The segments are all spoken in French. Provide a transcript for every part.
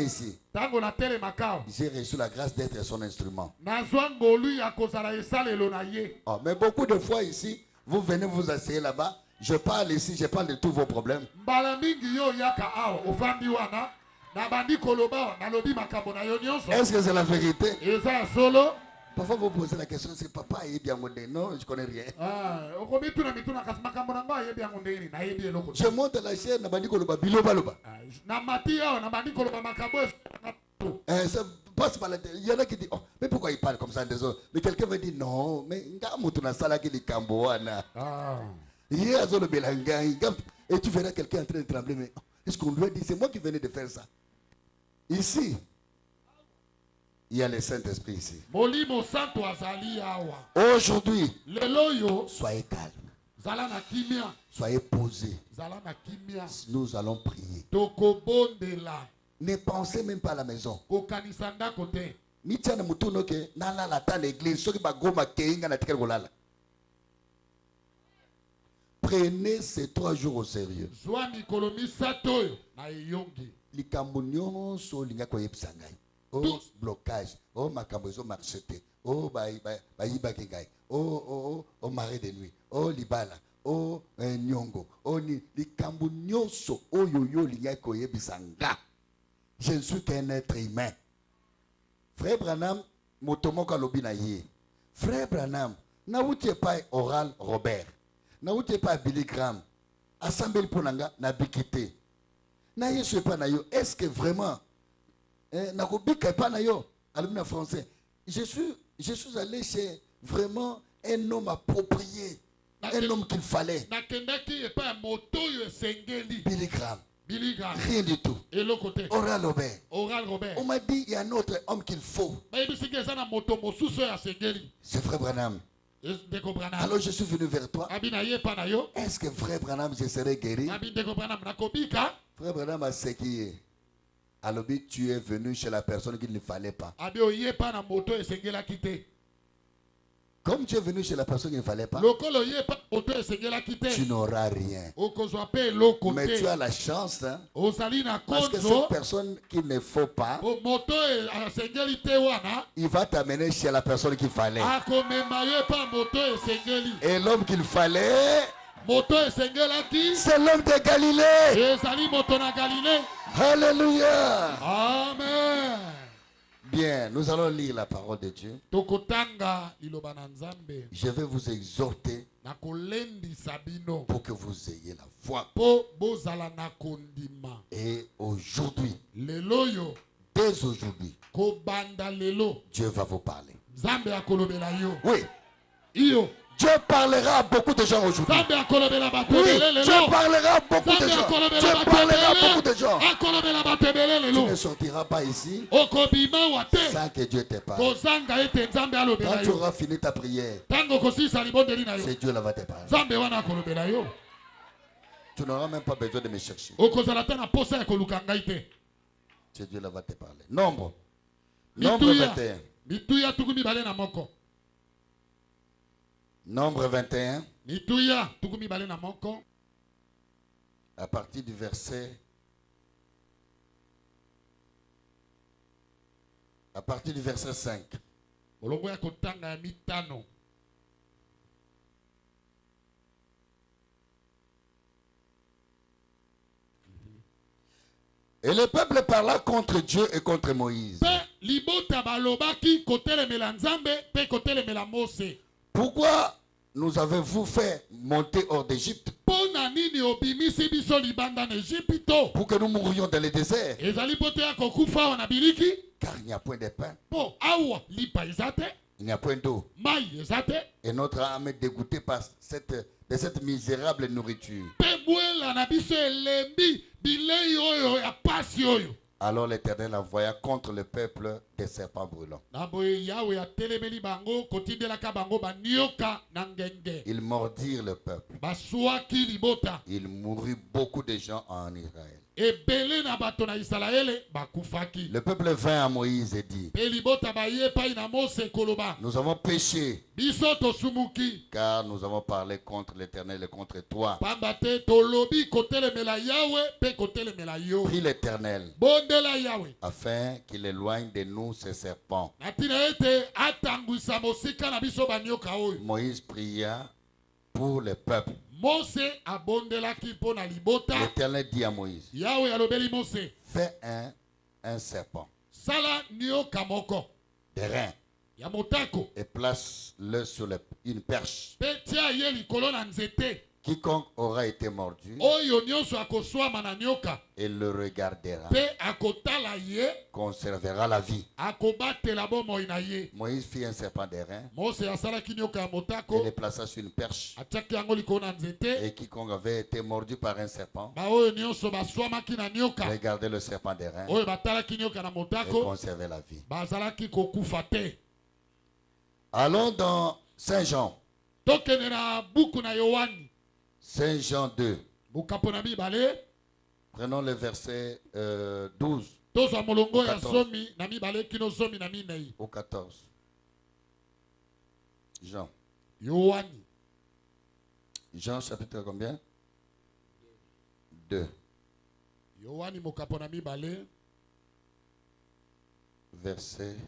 ici, j'ai reçu la grâce d'être son instrument. Oh, mais beaucoup de fois ici, vous venez vous asseoir là-bas, je parle ici, je parle de tous vos problèmes. Est-ce que c'est la vérité? Parfois vous posez la question, c'est papa est bien mondé. Non, je connais rien. Je monte la chaîne, ça passe par la tête. Il y en a qui disent, oh, mais pourquoi il parle comme ça des autres? Mais quelqu'un va dire, non, mais et tu verras quelqu'un en train de trembler. Mais est-ce qu'on doit dire, c'est moi qui venais de faire ça? Ici, il y a le Saint-Esprit ici. Aujourd'hui, soyez calme. Soyez posés. Nous allons prier. Ne pensez même pas à la maison. Prenez ces 3 jours au sérieux. Oh, blocage. Oh, makambozo marchete. Oh, oh, marée de nuit. Oh, libala. Oh, nyongo. Oh, likambunyoso. Oh, yo, lingakoye bisanga. Je ne suis qu'un être humain. Frère Branham, motomoka lobina ye. Frère Branham, na wutie pas Oral Robert. Na wutie pas Billy Graham. Assemblée ponanga na bikité. Na yesu pas na yo. Est-ce que vraiment nakobika pas na yo? Alumna français. Je suis allé chez vraiment un homme approprié. Un homme qu'il fallait. Billy Graham. Rien du tout. Oral Robert. On m'a dit il y a un autre homme qu'il faut. C'est Frère Branham. Alors je suis venu vers toi. Est-ce que Frère Branham je serai guéri? Frère Branham a séquillé. Alors tu es venu chez la personne qu'il ne fallait pas. Comme tu es venu chez la personne qu'il ne fallait pas, tu n'auras rien. Mais tu as la chance, hein, parce que cette personne qu'il ne faut pas, il va t'amener chez la personne qu'il fallait. Et l'homme qu'il fallait, c'est l'homme de Galilée. Alléluia. Amen. Bien, nous allons lire la parole de Dieu. Je vais vous exhorter pour que vous ayez la foi. Et aujourd'hui, dès aujourd'hui, Dieu va vous parler. Oui. Dieu parlera à beaucoup de gens aujourd'hui. Oui, Dieu parlera à beaucoup de gens. Dieu parlera à beaucoup de gens. Tu ne sortiras pas ici sans que Dieu te parle. Quand tu auras fini ta prière, c'est Dieu là va te parler. Tu n'auras même pas besoin de me chercher. C'est Dieu là va te parler. Nombre 21. Nombre 21. À partir du verset. À partir du verset 5. Et le peuple parla contre Dieu et contre Moïse. Pourquoi nous avez-vous fait monter hors d'Égypte? Pour que nous mourions dans le désert. Car il n'y a point de pain. Il n'y a point d'eau. Et notre âme est dégoûtée par cette misérable nourriture. Alors l'Éternel envoya contre le peuple des serpents brûlants. Ils mordirent le peuple. Il mourut beaucoup de gens en Israël. Le peuple vint à Moïse et dit: nous avons péché, car nous avons parlé contre l'Éternel et contre toi. Prie l'Éternel afin qu'il éloigne de nous ces serpents. Moïse pria pour le peuple. L'Éternel dit à Moïse: fais un serpent de reins et place-le sur une perche. Quiconque aura été mordu et le regardera conservera la vie. Moïse fit un serpent de reins et le plaça sur une perche. Et quiconque avait été mordu par un serpent regardait le serpent de reins et conservait la vie. Allons dans Saint Jean. Saint Jean 2. Prenons le verset 12 au 14. Jean. Jean chapitre combien? 2. Verset 2.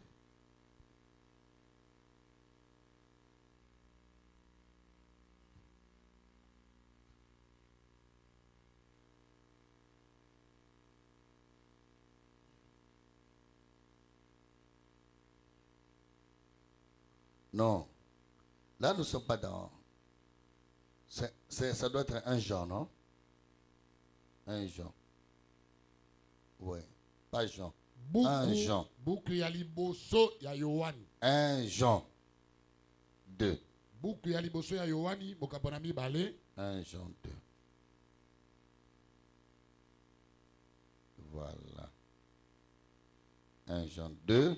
Non. Là, nous ne sommes pas dans... ça doit être un Jean, non? Un Jean. Oui. Pas Jean. Un Jean. Un Jean 2. Un Jean 2. Voilà. Un Jean 2.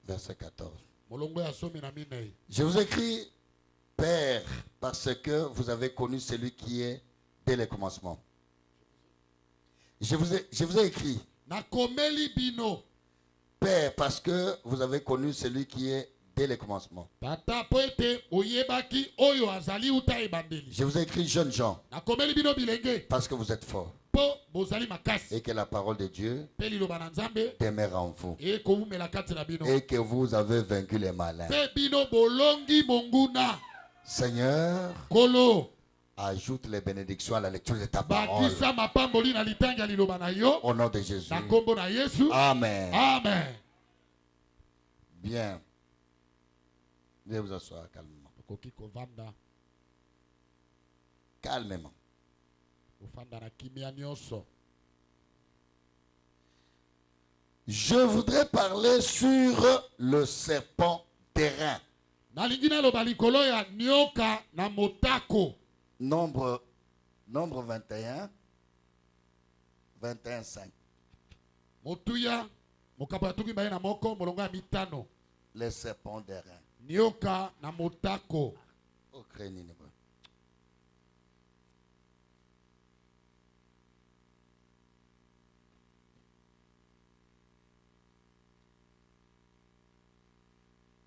Verset 14. Je vous écris, Père, parce que vous avez connu celui qui est dès le commencement. Je vous ai écrit, Père, parce que vous avez connu celui qui est dès le commencement. Je vous ai écrit, jeunes gens, parce que vous êtes forts et que la parole de Dieu demeure en vous et que vous avez vaincu les malins. Seigneur, ajoute les bénédictions à la lecture de ta parole. Au nom de Jésus. Amen. Amen. Bien. Veuillez vous asseoir calmement. Calmement. Je voudrais parler sur le serpent d'airain. Nombre 21, 21:5. Les serpents d'airain. Oh,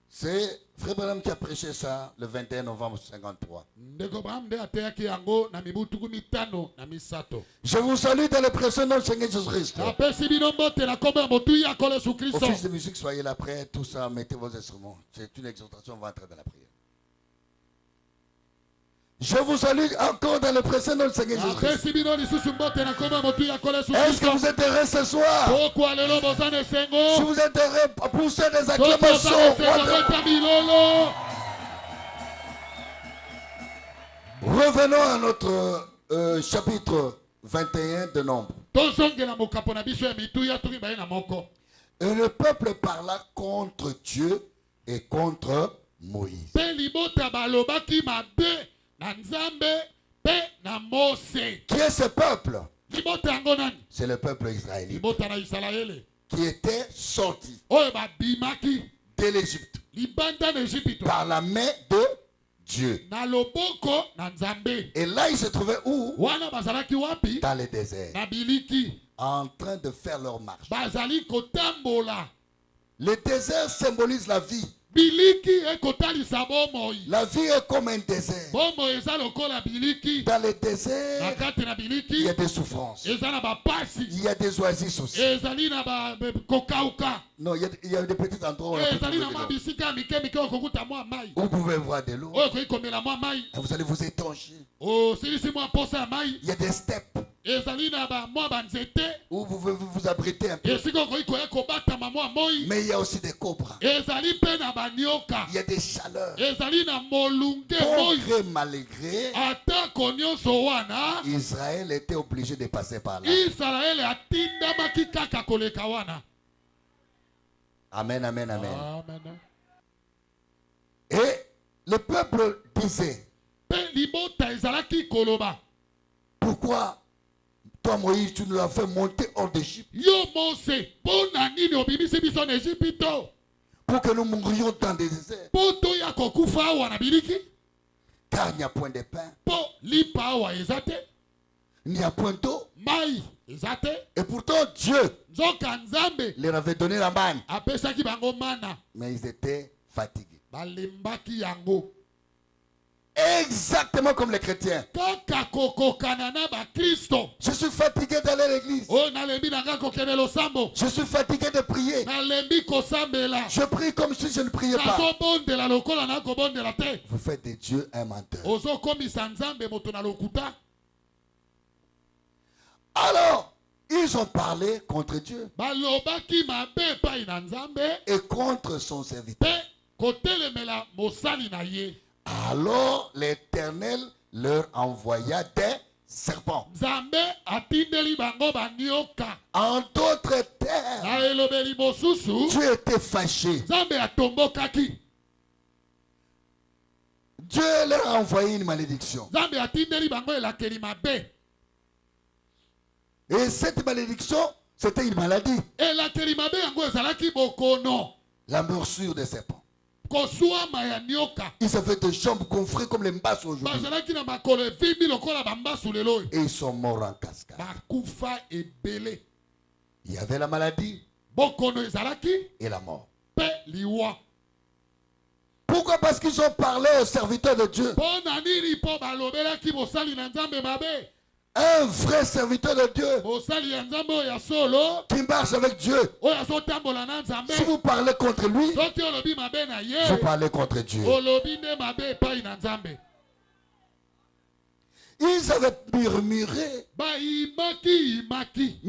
c'est Frère Branham qui a prêché ça le 21 novembre 1953. Je vous salue dans le précieux nom du Seigneur Jésus-Christ. Office de musique, soyez là près, tout ça, mettez vos instruments. C'est une exhortation, on va entrer dans la prière. Je vous salue encore dans le précieux nom du Seigneur Jésus-Christ. Est-ce que vous êtes heureux ce soir? Si vous êtes heureux, poussez des acclamations. Revenons à notre chapitre 21 de Nombre. Et le peuple parla contre Dieu et contre Moïse. Pe libota balobaki mabe na Nzambe pe na Mose. Qui est ce peuple? Libota yango nani? C'est le peuple israélite Libota na Israele. qui était sorti Oyo babimaki de l'Égypte libanda na Égypte par la main de Dieu. na loboko na Nzambe. Et là, ils se trouvaient où? Wana bazalaki wapi? Dans le désert, Na biliki. en train de faire leur marche. Bazali kotambola. Le désert symbolise la vie. Biliki ekotalisa bomoi. La vie est comme un désert. Bomoi eza lokola biliki. Dans le Na désert, kati na il y biliki a des souffrances. eza na bapasi. Il y a des oasis aussi. Ezali na kokauka. Non, il y a des petits endroits où on peut Ezali na trouver de mwa l'eau. bisika mike mike okokuta mwa mai. Vous pouvez voir de l'eau. Oyo koikomela mwa mai. Et vous allez vous étancher. Osilisi mwa posa ya mai. Il y a des steppes Ezali na mwa banzete. où vous pouvez vous abriter un peu. Esika okoikoya kobatama mwa moi. Mais il y a aussi des cobras. Ezali mpe na banioka. Il y a des chaleurs. Ezali na molunge Bon moi. gré, malgré, Atako nyonso wana. Israël était obligé de passer par là. Israele atindamaki kaka koleka wana. Amen, amen, amen. Amen. Et le peuple disait, Pe libota ezalaki koloba. pourquoi toi Moïse tu nous as fait monter hors d'Égypte Yo Mose, pona nini obimisi biso na Ejipito? pour que nous mourions dans des déserts? Poto ya kokufa awa na biliki? Car il n'y a point de pain, Po lipa awa ezate? il n'y a point d'eau. Mai ezate? Et pourtant Dieu Nzoka Nzambe leur avait donné la manne. apesaki bango mana. Mais ils étaient fatigués. Balembaki yango. Exactement comme les chrétiens. Kaka kokokana na ba Kristo. Je suis fatigué d'aller à l'église. O nalembi nanga kokende losambo. Je suis fatigué de prier. Nalembi kosambela. Je prie comme si je ne priais pas. Nazobondela lokola nakobondela te. Vous faites de Dieu un menteur. Ozokomisa Nzambe moto na lokuta. Alors, ils ont parlé contre Dieu Balobaki mabe pa ina Nzambe. et contre son serviteur. Pe kotelemela mosali na ye. Alors l'Éternel leur envoya des serpents. Nzambe atindeli bango banioka. En d'autres termes, Na elobeli mosusu. Dieu était fâché. Nzambe atombokaki. Dieu leur a envoyé une malédiction. Nzambe atindeli bango elakeli mabe. Et cette malédiction, c'était une maladie. Elakeli mabe yango ezalaki bokono. La morsure des serpents. Kosuama ya nioka. Ils avaient des jambes gonflées comme les mbasses aujourd'hui. Bazalaki na makolo evimbi lokola bambasu lelo. Et ils sont morts en cascade. Bakufa ebele. Il y avait la maladie Bokono ezalaki et la mort. pe liwa. Pourquoi? Parce qu'ils ont parlé aux serviteurs de Dieu. Pona nini po balobelaki mosali na Nzambe mabe. Un vrai serviteur de Dieu Mosali ya Nzambe oyo ya solo. qui marche avec Dieu. Oyo azotambola na Nzambe. Si vous parlez contre lui, Soki olobi mabe na ye. vous parlez contre Dieu. Olobi nde mabe epai na Nzambe. Ils avaient murmuré, Imaki.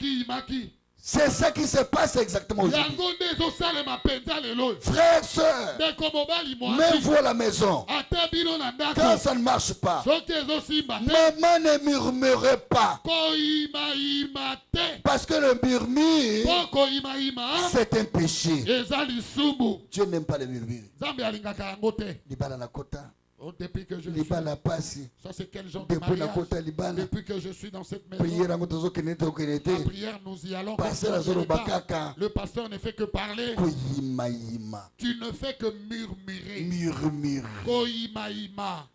Imaki. C'est ça qui se passe exactement aujourd'hui. Yango nde ezosalema penza lelo. Frères, sœurs, Ndeko mobali même mwasi. vous à la maison, Ata bino na quand ndako. ça ne marche pas, Soki ezosimba te. maman ne murmurez pas. Koima te. Parce que le murmure, Po koima. c'est un péché. Eza lisumu. Dieu n'aime pas le murmure. Nzambe alingaka yango te. Libala na kota, Oh, depuis que je suis. libala pasi, Ça c'est quel genre de depuis na mariage? kota libala. Depuis que je suis dans cette maison. Prière en tozo kenete o La kenete. prière, nous y allons. Passer la zone bakaka. Le pasteur ne fait que parler. Koyima yima. Tu ne fais que murmurer. Murmure. Koima.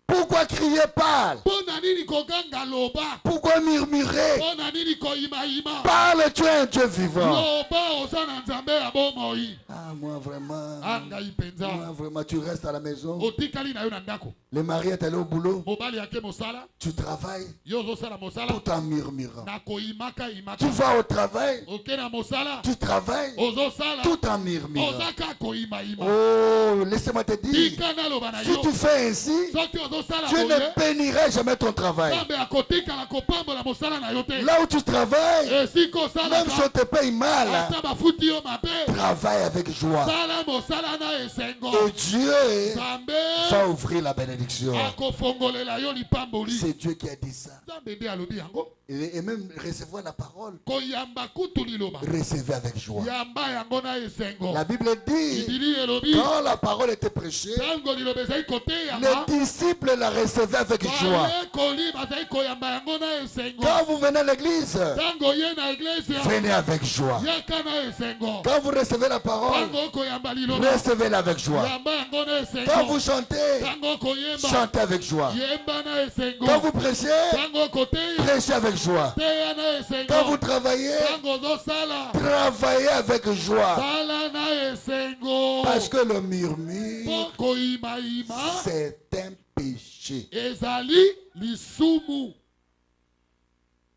Pourquoi crier parle? Pona nini koganga loba. Pourquoi murmurer? Pona nini koima. Parle, tu es un Dieu vivant. Loba osana Nzambe ya bomoi. Ah, moi vraiment. Anga ipenza. Moi vraiment, tu restes à la maison. Otikali na yo na ndako. Le mari est allé au boulot. Mobali yake mosala. Tu travailles Yo zosala mosala. tout en murmurant. Na koimaka imaka. Tu vas au travail. Oke na mosala. Tu travailles Ozosala. tout en murmurant. Ozaka koima. Oh, laissez-moi te dire. Tikana loba na Si yo. tu fais ainsi, Soki ozosala Dieu boye. ne bénira jamais ton travail. Nzambe akotikala kopambola mosala na yo te. Là où tu travailles, Esika osalaka. même si on te paye mal, Ata bafuti yo mabe. travaille avec joie. sala mosala na esengo. Et Dieu Nzambe va ouvrir la bénédiction. akofongolela yo lipamboli. C'est Dieu qui a dit ça. Nzambe nde alobi yango. Et même recevoir la parole, Koyamba kutu liloba. recevez avec joie. Yamba yango na esengo. La Bible dit, Bibili elobi. quand la parole était prêchée, Tango liloba ezali koteya. les disciples la recevaient avec joie. Bayekoli bazali koyamba yango na esengo. Quand vous venez à l'église, Tango ye na iglesia. venez avec joie. Yaka na esengo. Quand vous recevez la parole, Tango koyamba liloba. recevez-la avec joie. Yamba yango na esengo. Quand vous chantez, Tango koyemba. chantez avec joie. Yemba na esengo. Quand vous prêchez, Tango koteya. prêchez avec joie. Teya na esengo. Quand vous travaillez, Tango zosala. travaillez avec joie. Sala na esengo. Parce que le murmure, Poko ima ima. c'est un péché. Ezali lisumu.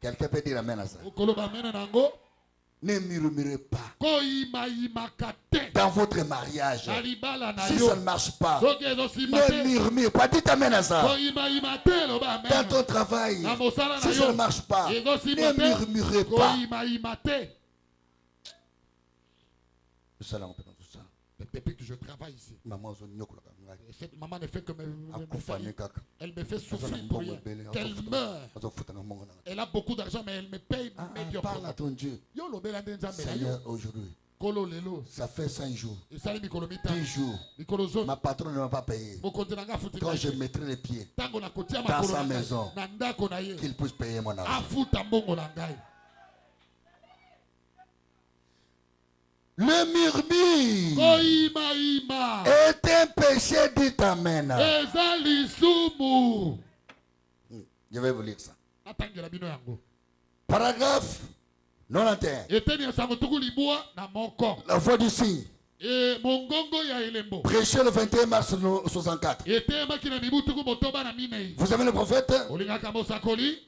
Quelqu'un peut dire amen à ça. Okoloba mena nango. Ne murmurez pas. Ko ima ima kate. Dans votre mariage, Alibala na si yo. ça ne marche pas, Soki ezosima ne te. murmure pas. Dites amen à ça. Ko ima ima te loba Dans amen. ton travail, Na mosala na si ça ne yo. marche pas, Ezosima ne te. murmurez Ko pas. ima ima te. Tout ça là, on peut dans tout ça. Depuis que je travaille ici. Maman, on n'y a pas Maman ne fait que de temps. elle me fait souffrir pour rien. Qu'elle meurt. Elle a beaucoup d'argent, mais elle me paye médiocrement. Parle à ton Dieu. Yo lobela nde nzambe na yo. Seigneur, aujourd'hui, Kolo lelo. ça fait 5 jours, Esali mikolo mitano. 10 jours. Mikolo zone. Ma patronne ne m'a pas payé. Mokonzi nanga afuti Quand ngai je te. mettrai les pieds, Tango nakotia dans makolo sa na ngai, maison, na ndako na ye. qu'il puisse payer mon argent. Afuta mbongo na ngai. Le murmure Koima ima. est un péché, dites amen. Ezali sumu. Je vais vous lire ça. Natangela bino yango. Paragraphe 91. Eteni ya sango tuku libua na moko. La voix du signe. E mongongo ya elembo. Prêché le 21 mars 64. Eteyemaki na mibu tuku motoba na minei. Vous avez le prophète Olingaka mosakoli.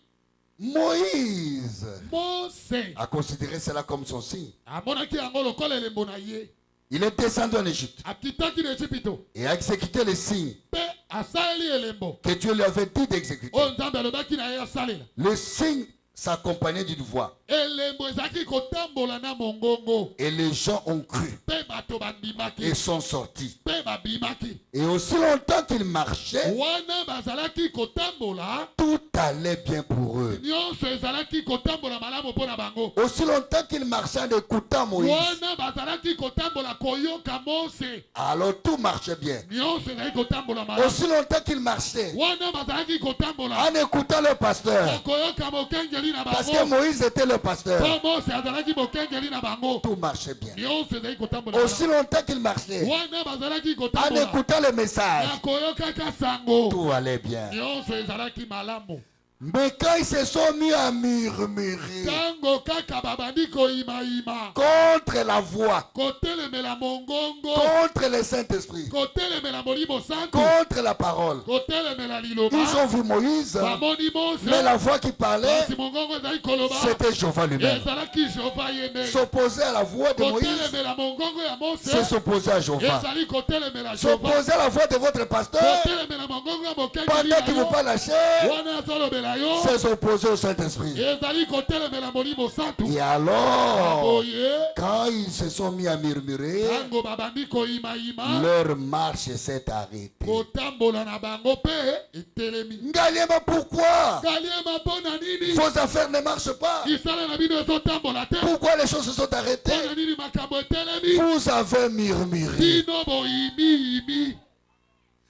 Moïse Mose a considéré cela comme son signe. amonaki yango lokola elembo na ye. Il est descendu en Égypte Akitaki na Ejipito. et a exécuté les signes Mpe asaleli elembo. que Dieu lui avait dit d'exécuter. Oyo Nzambe alobaki na ye asalela. Le signe s'accompagnait d'une voix Elembo ezalaki kotambola na mongongo. et les gens ont cru Mpe bato bandimaki. et sont sortis. Mpe babimaki. Et aussi longtemps qu'ils marchaient, Wana bazalaki kotambola. tout allait bien pour eux. Nyonso ezalaki kotambola malamu mpo na bango. Aussi longtemps qu'ils marchaient en écoutant Moïse, Wana bazalaki kotambola koyoka Mose. alors tout marchait bien. Nyonso ezalaki kotambola malamu. Aussi longtemps qu'ils marchaient Wana bazalaki kotambola. en écoutant le pasteur, koyoka mokengeli na parce que bango. Moïse était le pasteur, Po Mose azalaki mokengeli na bango. tout marchait bien. Nyonso ezalaki kotambola. Aussi longtemps qu'ils marchaient Wana bazalaki en kotambola. écoutant le message, Na koyokaka sango. tout allait bien. Nyonso ezalaki malamu. Mais quand ils se sont mis à murmurer Tango kaka babandi koyimayima. contre la voix, Kotelemela mongongo. contre le Saint-Esprit, Kotelemela molimo santu. contre la parole, Kotelemela liloba. ils ont vu Moïse, Bamoni Mose. mais la voix qui parlait, Kasi mongongo ezali koloba. c'était Jéhovah lui-même. Ezalaki Jehova yeme. S'opposer à la voix de Moïse, Kotelemela mongongo ya c'est Mose. s'opposer à Jéhovah. Ezali kotelemela Jehova. S'opposer à la voix de votre pasteur, Kotelemela mongongo ya mokengeli pendant na qu'il yo. vous parle la chair, Wana azolobela yo. c'est s'opposer au Saint-Esprit. Ezali kotelemela molimo santu. Et alors, Boye. quand ils se sont mis à murmurer, Tango babandi koyimayima. leur marche s'est arrêtée. Kotambola na bango pe etelemi. Ngaliema, pourquoi Kaliema mpo na nini? vos affaires ne marchent pas? Isala na bino ezotambola te. Pourquoi les choses se sont Mpo arrêtées? na nini makambo etelemi? Vous avez murmuré. Bino boyimi.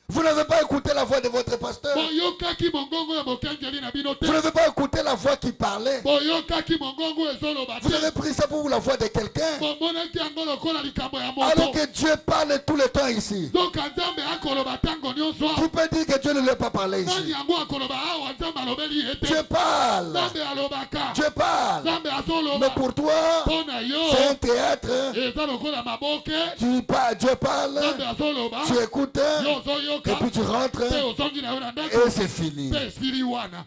Vous n'avez pas écouté la voix de votre pasteur. Boyokaki mongongo ya mokengeli na bino te. Vous n'avez pas écouté la voix qui parlait. Boyokaki mongongo ezoloba Vous te. avez pris ça pour vous la voix de quelqu'un. Bomonaki yango lokola likambo ya Alors moto. que Dieu parle tout le temps ici. Donc Nzambe akoloba tango nyonso. Tu peux dire que Dieu ne l'a pas parlé Nani ici. yango akoloba awa Nzambe alobeli ye te. Dieu parle. Nzambe alobaka. Dieu parle. Nzambe azoloba. Mais pour toi, Mpo na yo. c'est un théâtre. Eza lokola maboke. Dieu parle. Nzambe azoloba. Tu écoutes. Yo Et ozoyoka. puis tu rentres. Pe ozongi na yo na ndako. Et c'est fini. Pe esili wana.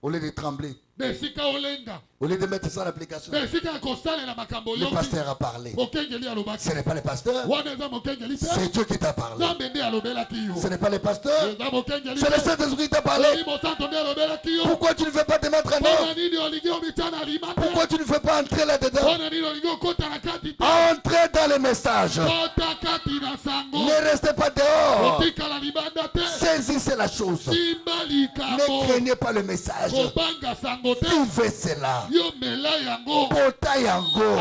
Au lieu de trembler, na esika olenga, au lieu de mettre ça en application, na esika kosalela makambo le yoki, pasteur a parlé. mokengeli alobaki. Ce n'est pas le pasteur, Wana eza mokengeli te, c'est Dieu qui t'a parlé. Nzambe nde alobelaki yo. Ce n'est pas le pasteur, Eza mokengeli c'est le te, Saint-Esprit qui t'a parlé. Molimo Santo nde alobelaki yo. Pourquoi tu ne veux pas te mettre en Mpona œuvre? nini olingi omitana lima te? Pourquoi tu ne veux pas entrer là-dedans? Mpona nini olingi okota na kati te? Entrez dans le message. Kota kati na sango. Ne restez pas dehors. Otikala libanda te. Saisissez la chose. Simba Ne likambo. craignez pas le message. Kobanga sango te. Vivez cela. Yo mela yango. Pota yango.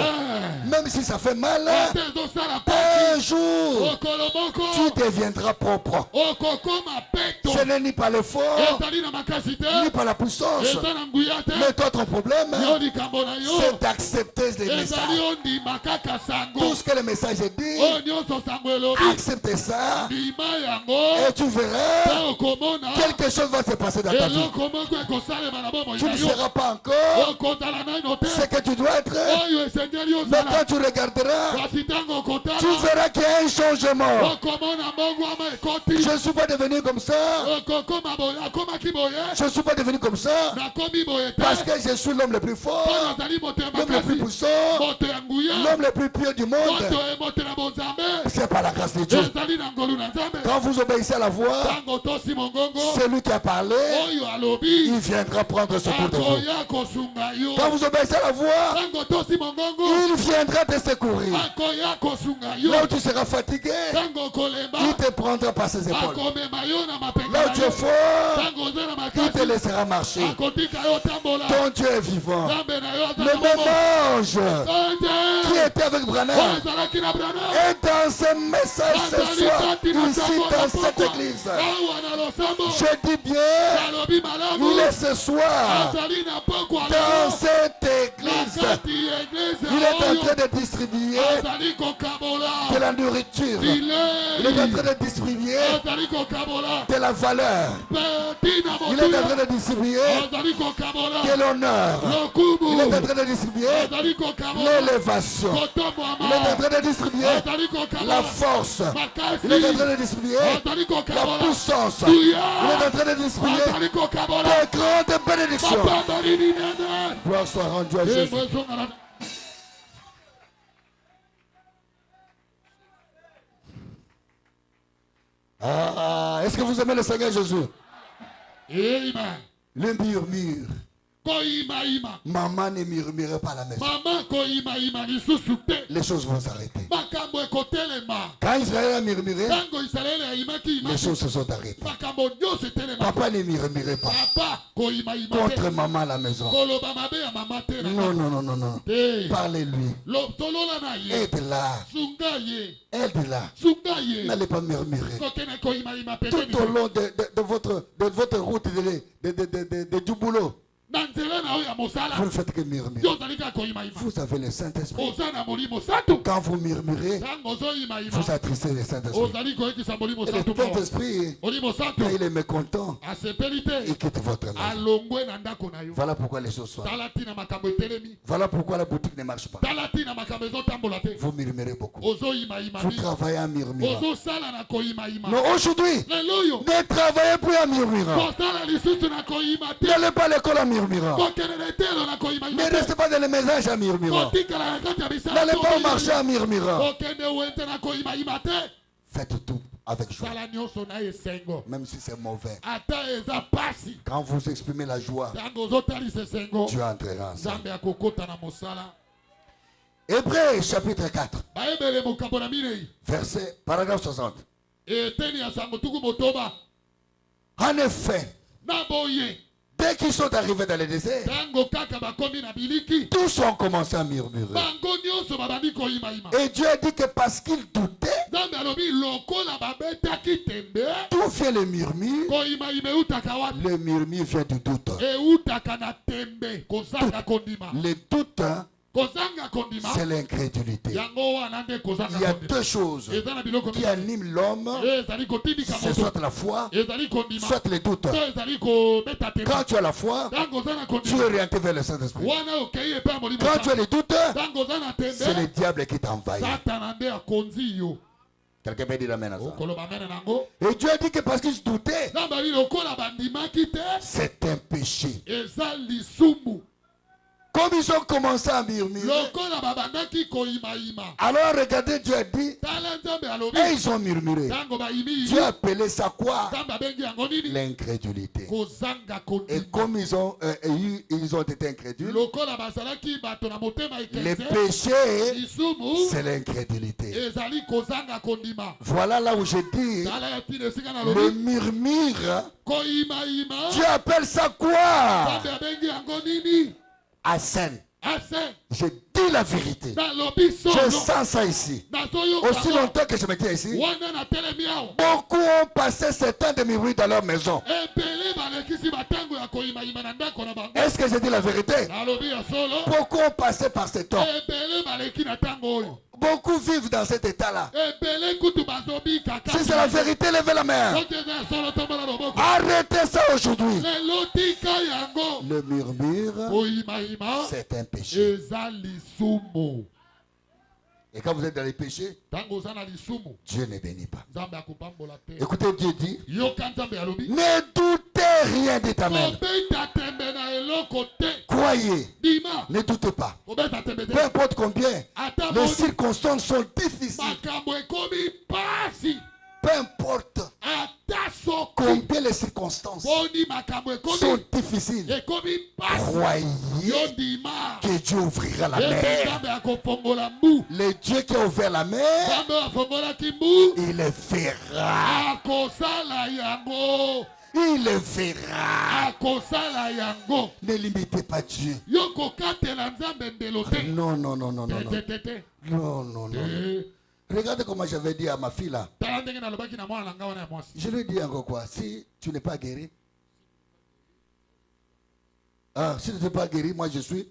Même si ça fait mal, Ate ezosala pasi. un jour, Okolo moko. tu deviendras propre. Okokoma peto. Ce n'est ni par l'effort, Ezali na makasi te. ni par la puissance. Eza na nguya te. Mais toi, ton problème, Yo likambo na yo. c'est d'accepter les Ezali messages. ondima kaka sango. Tout ce que le message dit, Oyo nyonso sango elobi. accepte ça Ndima yango. et tu verras, Te okomona. quelque chose va se passer dans ta vie. Eloko moko ekosalema na bomoi Tu na ne yo. seras pas encore Okotala nano te. ce que tu dois être. Oyo esengeli Mais ozala. quand tu regarderas, Kasi ntango okotala. tu verras qu'il y a un changement. Okomona mbongwama ekoti. Je ne suis pas devenu comme ça. Okokoma boye. Akomaki boye. Je ne suis pas devenu comme ça. Nakomi boye te. Parce que je suis l'homme le plus Mpo fort, nazali moto ya l'homme le plus makasi. puissant, Moto ya nguya. l'homme le plus pur du monde. Moto emotela bonzambe. C'est par la grâce de Dieu. Ezali na ngolu na nzambe. Quand vous obéissez à la voix, Ntango tosi mongongo. celui qui a parlé, Oyo alobi. il viendra prendre secours de vous. Akoya kosunga yo. Quand vous obéissez à la voix, Ntango tosi mongongo. il viendra te secourir. Akoya kosunga yo. Là où tu seras fatigué, Ntango kolemba. il te prendra par ses épaules. Akomema yo na mapenga Là où na tu yo. es fort, Ntango oza na il te makasi. laissera marcher. Akotika yo tambola. Ton Dieu est vivant. Nzambe na yo aza Le na même bomoi. ange qui Ante. était avec Branham Oyo ezalaki na Branham. est dans ce message ce Azali soir, kati na ici sango na dans cette pokwa. église. Awa na losambo. Je dis bien, Nalobi malamu. il est ce soir Azali na pokwa dans lelo. cette Na église. kati ya eglise Il est en oyo. train de distribuer Azali kokabola. de la nourriture. Il est en train de distribuer Azali kokabola. de la valeur. Tina Il est en motuya. train de distribuer Azali kokabola. de l'honneur. Lokubu. Il est en train de distribuer Azali kokabola. l'élévation. Kotomo Il est en ama. train de distribuer Azali kokabola. la force. Makasi. Il est en train de distribuer Azali la kokabola. puissance. Tuya. Il est en train de distribuer Azali kokabola. de grandes bénédictions. Mapamba nini nene. Gloire soit rendue à Jésus. Emwezonga na- Ah, est-ce que vous aimez le Seigneur Jésus? Amen. Le murmure. Koyimayima. Maman ne murmure pas à la maison. Mama koyimayima lisusu te. Les choses vont s'arrêter. Makambo ekotelema. Quand Israël a murmuré, Ntango Israeli ayimaki les yimaki. choses se sont arrêtées. Makambo nyonso etelema. Papa ne murmurait pas Papa koyimayima te. contre maman à la maison. Koloba mabe ya mama te na Non, non, non, non, non. te. Parlez-lui. Tolola na ye. Aide-la. Sunga ye. Aide-la. Sunga ye. N'allez pas murmurer. Kokene koyimayima Tout pembeni. au long de votre route du boulot, Na nzela na oyo ya mosala. vous ne faites que murmurer. Yo ozali kaka koyimayima. Vous avez le Saint-Esprit. Oza na molimo santu. Quand vous murmurez, Ntango ozoyimayima. vous attristez le Saint-Esprit. Ozali koyekisa molimo Et le santu mawa. Saint-Esprit, Molimo santu. quand il est mécontent, Asepeli te. il quitte votre maison. Alongwe na ndako na yo. Voilà pourquoi les choses sont. Tala tina makambo etelemi. Voilà pourquoi la boutique ne marche pas. Tala tina makambo ezotambola te. Vous murmurez beaucoup. Ozoyimayima Vous mingi. travaillez en murmurant. Ozosala na koyimayima. Non, aujourd'hui, Lelo oyo. ne travaillez plus en murmurant. Kosala lisusu na koyima te. N'allez pas à l'école en murmurant. Kokende etelo na koyimayima Ne te. restez pas dans les messages en murmurant. Kotikala na kati ya bisala. N'allez pas au marché en murmurant. Kokende wente na koyimayima te. Faites tout avec joie. Sala nyonso na esengo. Même si c'est mauvais. Ata eza pasi. Quand vous exprimez la joie, Ntango ozotalisa esengo. Dieu entrera en ça. Nzambe akokota na mosala. Hébreux chapitre 4, Bayebele mokambo na minei. verset, paragraphe 60. Eteni ya sango tuku motoba. En effet, Na boye. dès qu'ils sont arrivés dans le désert, Tango kaka bakomi na biliki. tous ont commencé à murmurer. Bango nyonso babandi koyimayima. Et Dieu a dit que parce qu'ils doutaient, Nzambe alobi lokola babetaki tembe. d'où vient le murmure? Koyimayima eutaka wapi? Le murmure vient du doute. Eutaka na tembe. Kozanga kondima. Le doute, Kozanga kondima. c'est l'incrédulité. Yango wana nde kozanga Il y a kondima. deux choses Eza na biloko qui animent l'homme, ezali kotindika c'est moto. soit la foi, Ezali kondima. soit le doute. To ezali kobeta tembe. Quand tu as la foi, Tango oza na tu es kondima. orienté vers le Saint-Esprit. Wana okei epai ya molimo Quand tu santu. as le doute, Tango oza na c'est le tembe. diable qui t'envahit. Satana nde akonzi yo. Quelqu'un peut dire amen à ça. okoloba amen nango. Et Dieu a dit que parce qu'ils se doutaient, Na babi lokola bandimaki te c'est un péché. eza lisumu. Comme ils ont commencé à murmurer, Lokola babandaki koyimayima. alors regardez, Dieu a dit, Tala nzambe alobi. et ils ont murmuré. Tango bayimi. Dieu a appelé ça quoi? Nzambe abengi yango nini? L'incrédulité. Kozanga Et kondima. comme ils ont été incrédules, Lokola bazalaki bato na motema le ekese. péché, Lisumu c'est l'incrédulité. ezali kozanga kondima. Voilà là où je dis, Tala ya tina esika na le lobi. murmure, Koyimayima. Dieu appelle ça quoi? Nzambe abengi yango nini? Asen. Ase. Je dis la vérité. Na lobi Je solo. sens ça ici. Nazoyoka Aussi ngo. longtemps que je me tiens ici, Wana na telemi awa. beaucoup ont passé ce temps de murmure dans leur maison. Ebele balekisi batango ya koyimayima na ndako na bango. Est-ce que je dis la vérité? Na lobi ya solo. Beaucoup ont passé par ce temps. Ebele baleki na tango oyo. Beaucoup vivent dans cet état-là. Ebele kutu bazobi kaka. Si c'est la vérité, levez la main. Soki eza ya solo tombola loboko. Arrêtez ça aujourd'hui. Lelo tika yango. Le murmure, Koyimayima c'est un péché. eza lisumu. Et quand vous êtes dans les péchés, Tango oza na lisumu. Dieu ne bénit pas. Nzambe akopambola te. Écoutez, Dieu dit, Yoka nzambe alobi. ne doutez rien de ta main. Kobeta tembe na eloko te. Croyez, Dima. ne doutez pas. Kobeta tembe te. Peu importe combien, Ata les boni. circonstances sont difficiles. Makambo ekomi pasi. Peu importe Ata soki. combien les circonstances Boni makambo sont ekomi. difficiles. Ekomi pasi. Croyez Yondima. que Dieu ouvrira la Ete mer. nzambe akofongola mbu. Le Dieu qui a ouvert la mer, Nzambe afongolaki mbu. il le fera. Akosala yango. Il le fera. Akosala yango. Ne limitez pas Dieu. Yo kokatela nzambe ndelo te. Non, non, non, non, non, non. Te, te, te. Non, non, non. Regardez comment j'avais dit à ma fille là. Tala ndenge nalobaki na mwana na nga wana ya mwasi. Je lui ai dit encore quoi? Si tu n'es pas guéri, si tu n'es pas guéri, moi je suis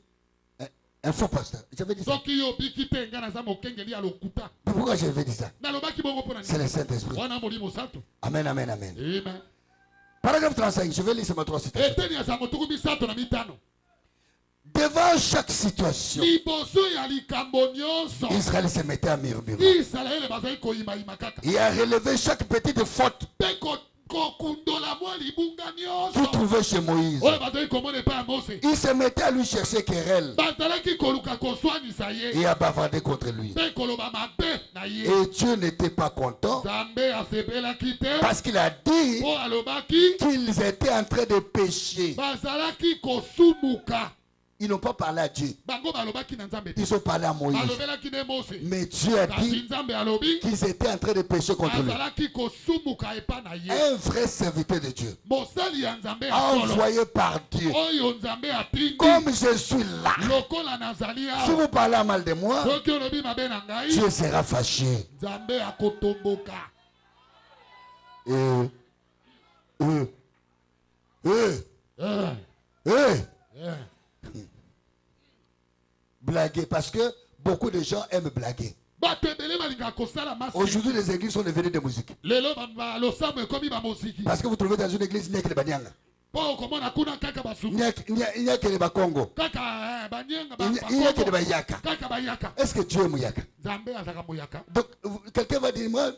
un faux pasteur. J'avais dit ça. Soki yo biki te nga naza mokengeli ya lokuta. Pourquoi j'avais dit ça? Nalobaki bongo mpona C'est le Saint-Esprit. wana molimo sato. Amen, amen, amen. Amen. Paragraphe 35, je vais lire seulement 3 citations. Eteni ya sango tuku misato na mitano. Devant chaque situation, Liboso ya likambo nyonso. Israël se mettait à murmurer. Israele bazali koyimayima kaka. Et à relever chaque petite faute Mpe kokundola mwa libunga tout nyonso. trouvé chez Moïse. Oyo bazali komona epai ya Mose. Il se mettait à lui chercher querelle Bazalaki koluka koswanisa ye. et à bavarder contre lui. Mpe koloba mabe na ye. Et Dieu n'était pas content Nzambe asepelaki te. parce qu'il a dit Po alobaki. qu'ils étaient en train de pécher. Bazalaki kosumuka. Ils n'ont pas parlé à Dieu. Bango balobaki na Nzambe te. Ils ont parlé à Moïse. Balobelaki ne Mose. Mais Dieu a Kasi dit Nzambe alobi. qu'ils étaient en train de pécher contre lui. Bazalaki kosumuka epa na ye. Un vrai serviteur de Dieu, Mosali ya Nzambe ya solo. envoyé par Dieu. Oyo Nzambe atindi. Comme je suis là, Lokola nazali si awa. vous parlez à mal de moi, Soki olobi mabe na ngai. Dieu sera fâché. Nzambe akotomboka. Eh, Eh. blaguer, parce que beaucoup de gens aiment blaguer. Bato ebele balingaka kosala masi. Aujourd'hui, les églises sont devenues de musique. Lelo losambo ekomi bamosiki. Parce que vous trouvez dans une église, il n'y a que les Banyanga. Po okomona kuna kaka basuku. Il n'y a que les Bakongo. Kaka banyenga Il n'y a que les bakongo. Bayaka. Kaka bayaka. Est-ce que Dieu est Mouyaka? Nzambe azaka moyaka. Donc, quelqu'un va dire, moi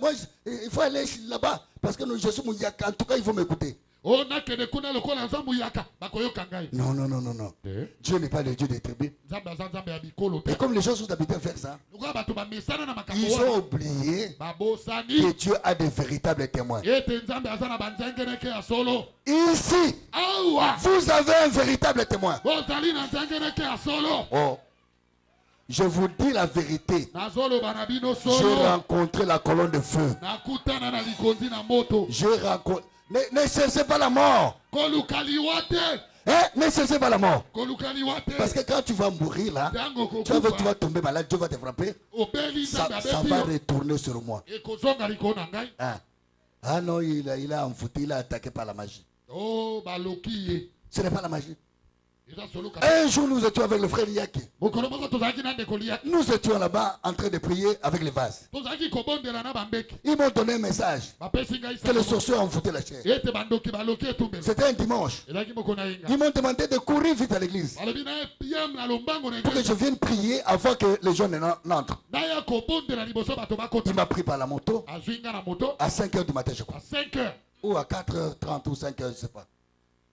il faut aller là-bas. Parce que je suis Mouyaka. En tout cas, il faut m'écouter. O nakende kuna lokola nza moyaka. Bakoyoka ngai. Non, non, non, non, non. Dieu n'est pas le Dieu des tribus. Nzambe aza Nzambe ya bikolo te. Et comme les gens sont habitués à faire ça, Lokola bato bamesana na makambo ils wana. ont oublié Babosani. que Dieu a de véritables témoins. Ete Nzambe aza na banzengeneke ya solo. Ici, Awa. vous avez un véritable témoin. Bozali na nzengeneke ya solo. Oh, je vous dis la vérité. Nazoloba na bino J'ai solo. rencontré la colonne de feu. Nakutana na likonzi na moto. J'ai rencontré... Ne cherchez pas la mort. Koluka liwa te. Ne cherchez pas la mort. Koluka liwa te. Parce que quand tu vas mourir là, Tango tu vas kokufa. tomber malade, Dieu va te frapper. Obeli Ça Nzambe va abeti. retourner sur moi. Ekozonga likolo na ngai. Ah non, il a envoûté, il a attaqué par la magie. Oh baloki ye. Ce n'est pas la magie. Un jour, nous étions avec le frère Yaki. mokolo moko tozalaki na ndeko liaki Nous étions là-bas en train de prier avec les vases. tozalaki kobondela na bambeki Ils m'ont donné un message bapesi ngai que les sango sorciers ont foutu la chair. ete bandoki baloki etumbelo C'était un dimanche. ezalaki moko na yenga Ils m'ont demandé de courir vite à l'église balobi na yam na lombango na pour que je eglise vienne prier avant que les gens n'entrent. naya kobondela liboso bato Il bakota m'a pris par la moto azwi nga na moto à 5 h du matin, je à crois. 5 heures Ou à 4h30 ou 5 h, je ne sais pas.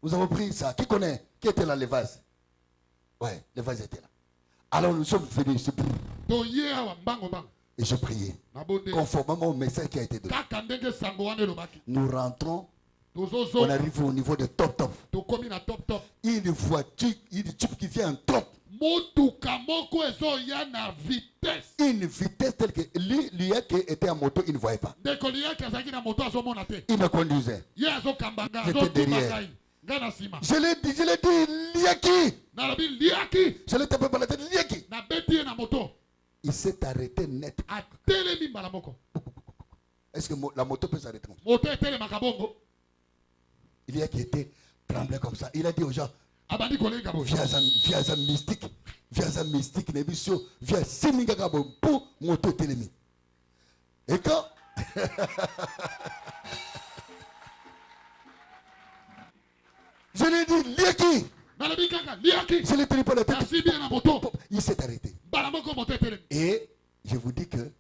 Nous avons pris ça. Qui connaît? Qui était là, les vases? Ouais, les vases étaient là. Alors nous sommes venus ici toye awa mbango mbango et je priais. nabonde Conformément au message qui a été donné. kaka ndenge sango wana elobaki Nous rentrons, on tozozo arrive au niveau de top. tokomi na top top Une voiture, une type qui vient en trop. motuka moko ezoya na vitesse Une vitesse telle que lui qui était en moto, il ne voyait pas. ndeko liaki azalaki na moto azomona te Il me conduisait. ye azokamba nga J'étais azotumba derrière. ngai nga na nsima Je l'ai dit, Liaki. nalobi liaki Je l'ai tapé par la tête, Liaki. nabeti ye na moto Il s'est arrêté net. atelemi mbala moko Est-ce que la moto peut s'arrêter? moto etelemaka bongo Il y a qui était tremblé comme ça. Il a dit aux gens, abandi kolenga boye viens à mystique, Nebisio, viens Siminga Gabo, pour moto télémi. Et quand je lui ai dit, Liaki, nalobi kaka liaki je l'ai tenu par la tête. nasimbi ye na moto Il s'est arrêté. mbala moko moto etelemi Et je vous dis que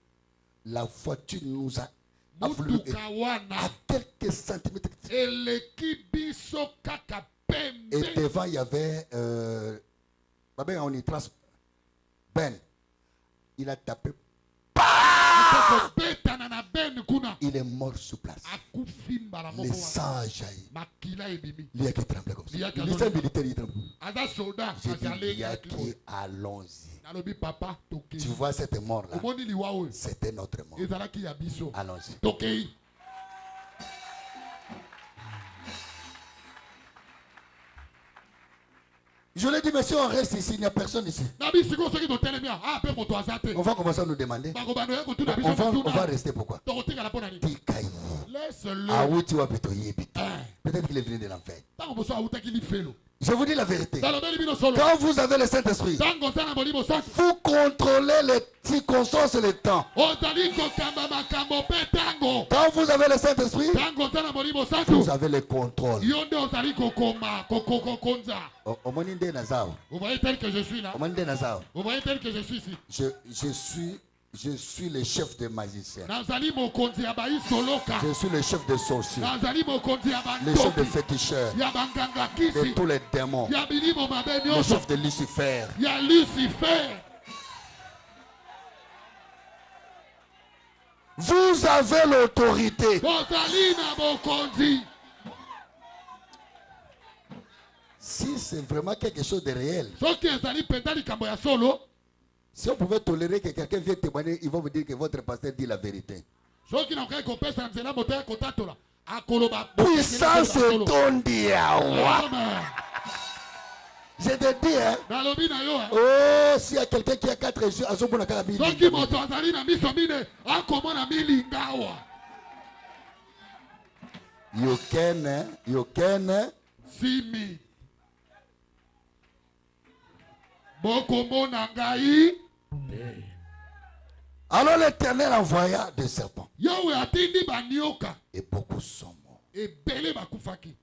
la voiture nous a afflué motuka wana à quelques centimètres. eleki biso kaka Et pembe devant, il y avait on y trans Ben. Il a tapé. kobetana na bene kuna Il est mort sur place. akufi mbala Le moko wana sang a jailli. makila ebimi Il y a qui tremblait comme ça. Il y a qui Il était militaire, il tremblait. aza soda J'ai dit, il y a azaleki qui allons-y. nalobi papa Tu tokei vois cette mort-là? omoni liwa oyo C'était notre mort. ezalaki ya biso Allons-y. tokei Je lui ai dit, mais si on reste ici, il n'y a personne ici. nabi sikoyo soki totelemi a mpe moto aza te On va commencer à nous demander. bakobano ya kotuna On biso va mituna rester pourquoi? tokotikala mpo na nini Tikaï. laisse-le Ah oui, tu vas plutôt y habiter. Eh, Peut-être qu'il est venu de l'enfer. ntango moso awutaki lifelo Je vous dis la vérité. talobeli bino solo Quand vous avez le Saint-Esprit, ntango oza na molimo santu vous contrôlez les circonstances et les temps. ozali kokamba makambo mpe ntango Quand vous avez le Saint-Esprit, ntango oza na molimo santu vous avez le contrôle. yo nde ozali kokoma kokonza Omoni nde nazao. vous voyez tel que je suis là Omoni nde nazao. vous voyez tel que je suis ici Je suis le chef des magiciens. nazali mokonzi ya baisoloka Je suis le chef des sorciers. nazali mokonzi ya Le chef des bandoki féticheurs. ya banganga De kisi tous les démons. ya bilimo mabe Le nyonso chef de Lucifer. ya lucifer Vous avez l'autorité. bozali na bokonzi Si c'est vraiment quelque chose de réel, soki ezali mpenza likambo ya solo si on pouvait tolérer que quelqu'un vienne témoigner, ils vont vous dire que votre pasteur dit la vérité. soki nakoki kopesa nzela moto ya kotatola akoloba Puissance tondiawa. Je te dis, hein. nalobi na yo Oh, s'il y a quelqu'un qui a 4 yeux, azobona kaka bili. soki moto azali na miso mine akomona milinga awa You can. simi bokomona ngai Alors l'Éternel envoya des serpents. yawe atindi banioka Et beaucoup sont morts. ebele bakufaki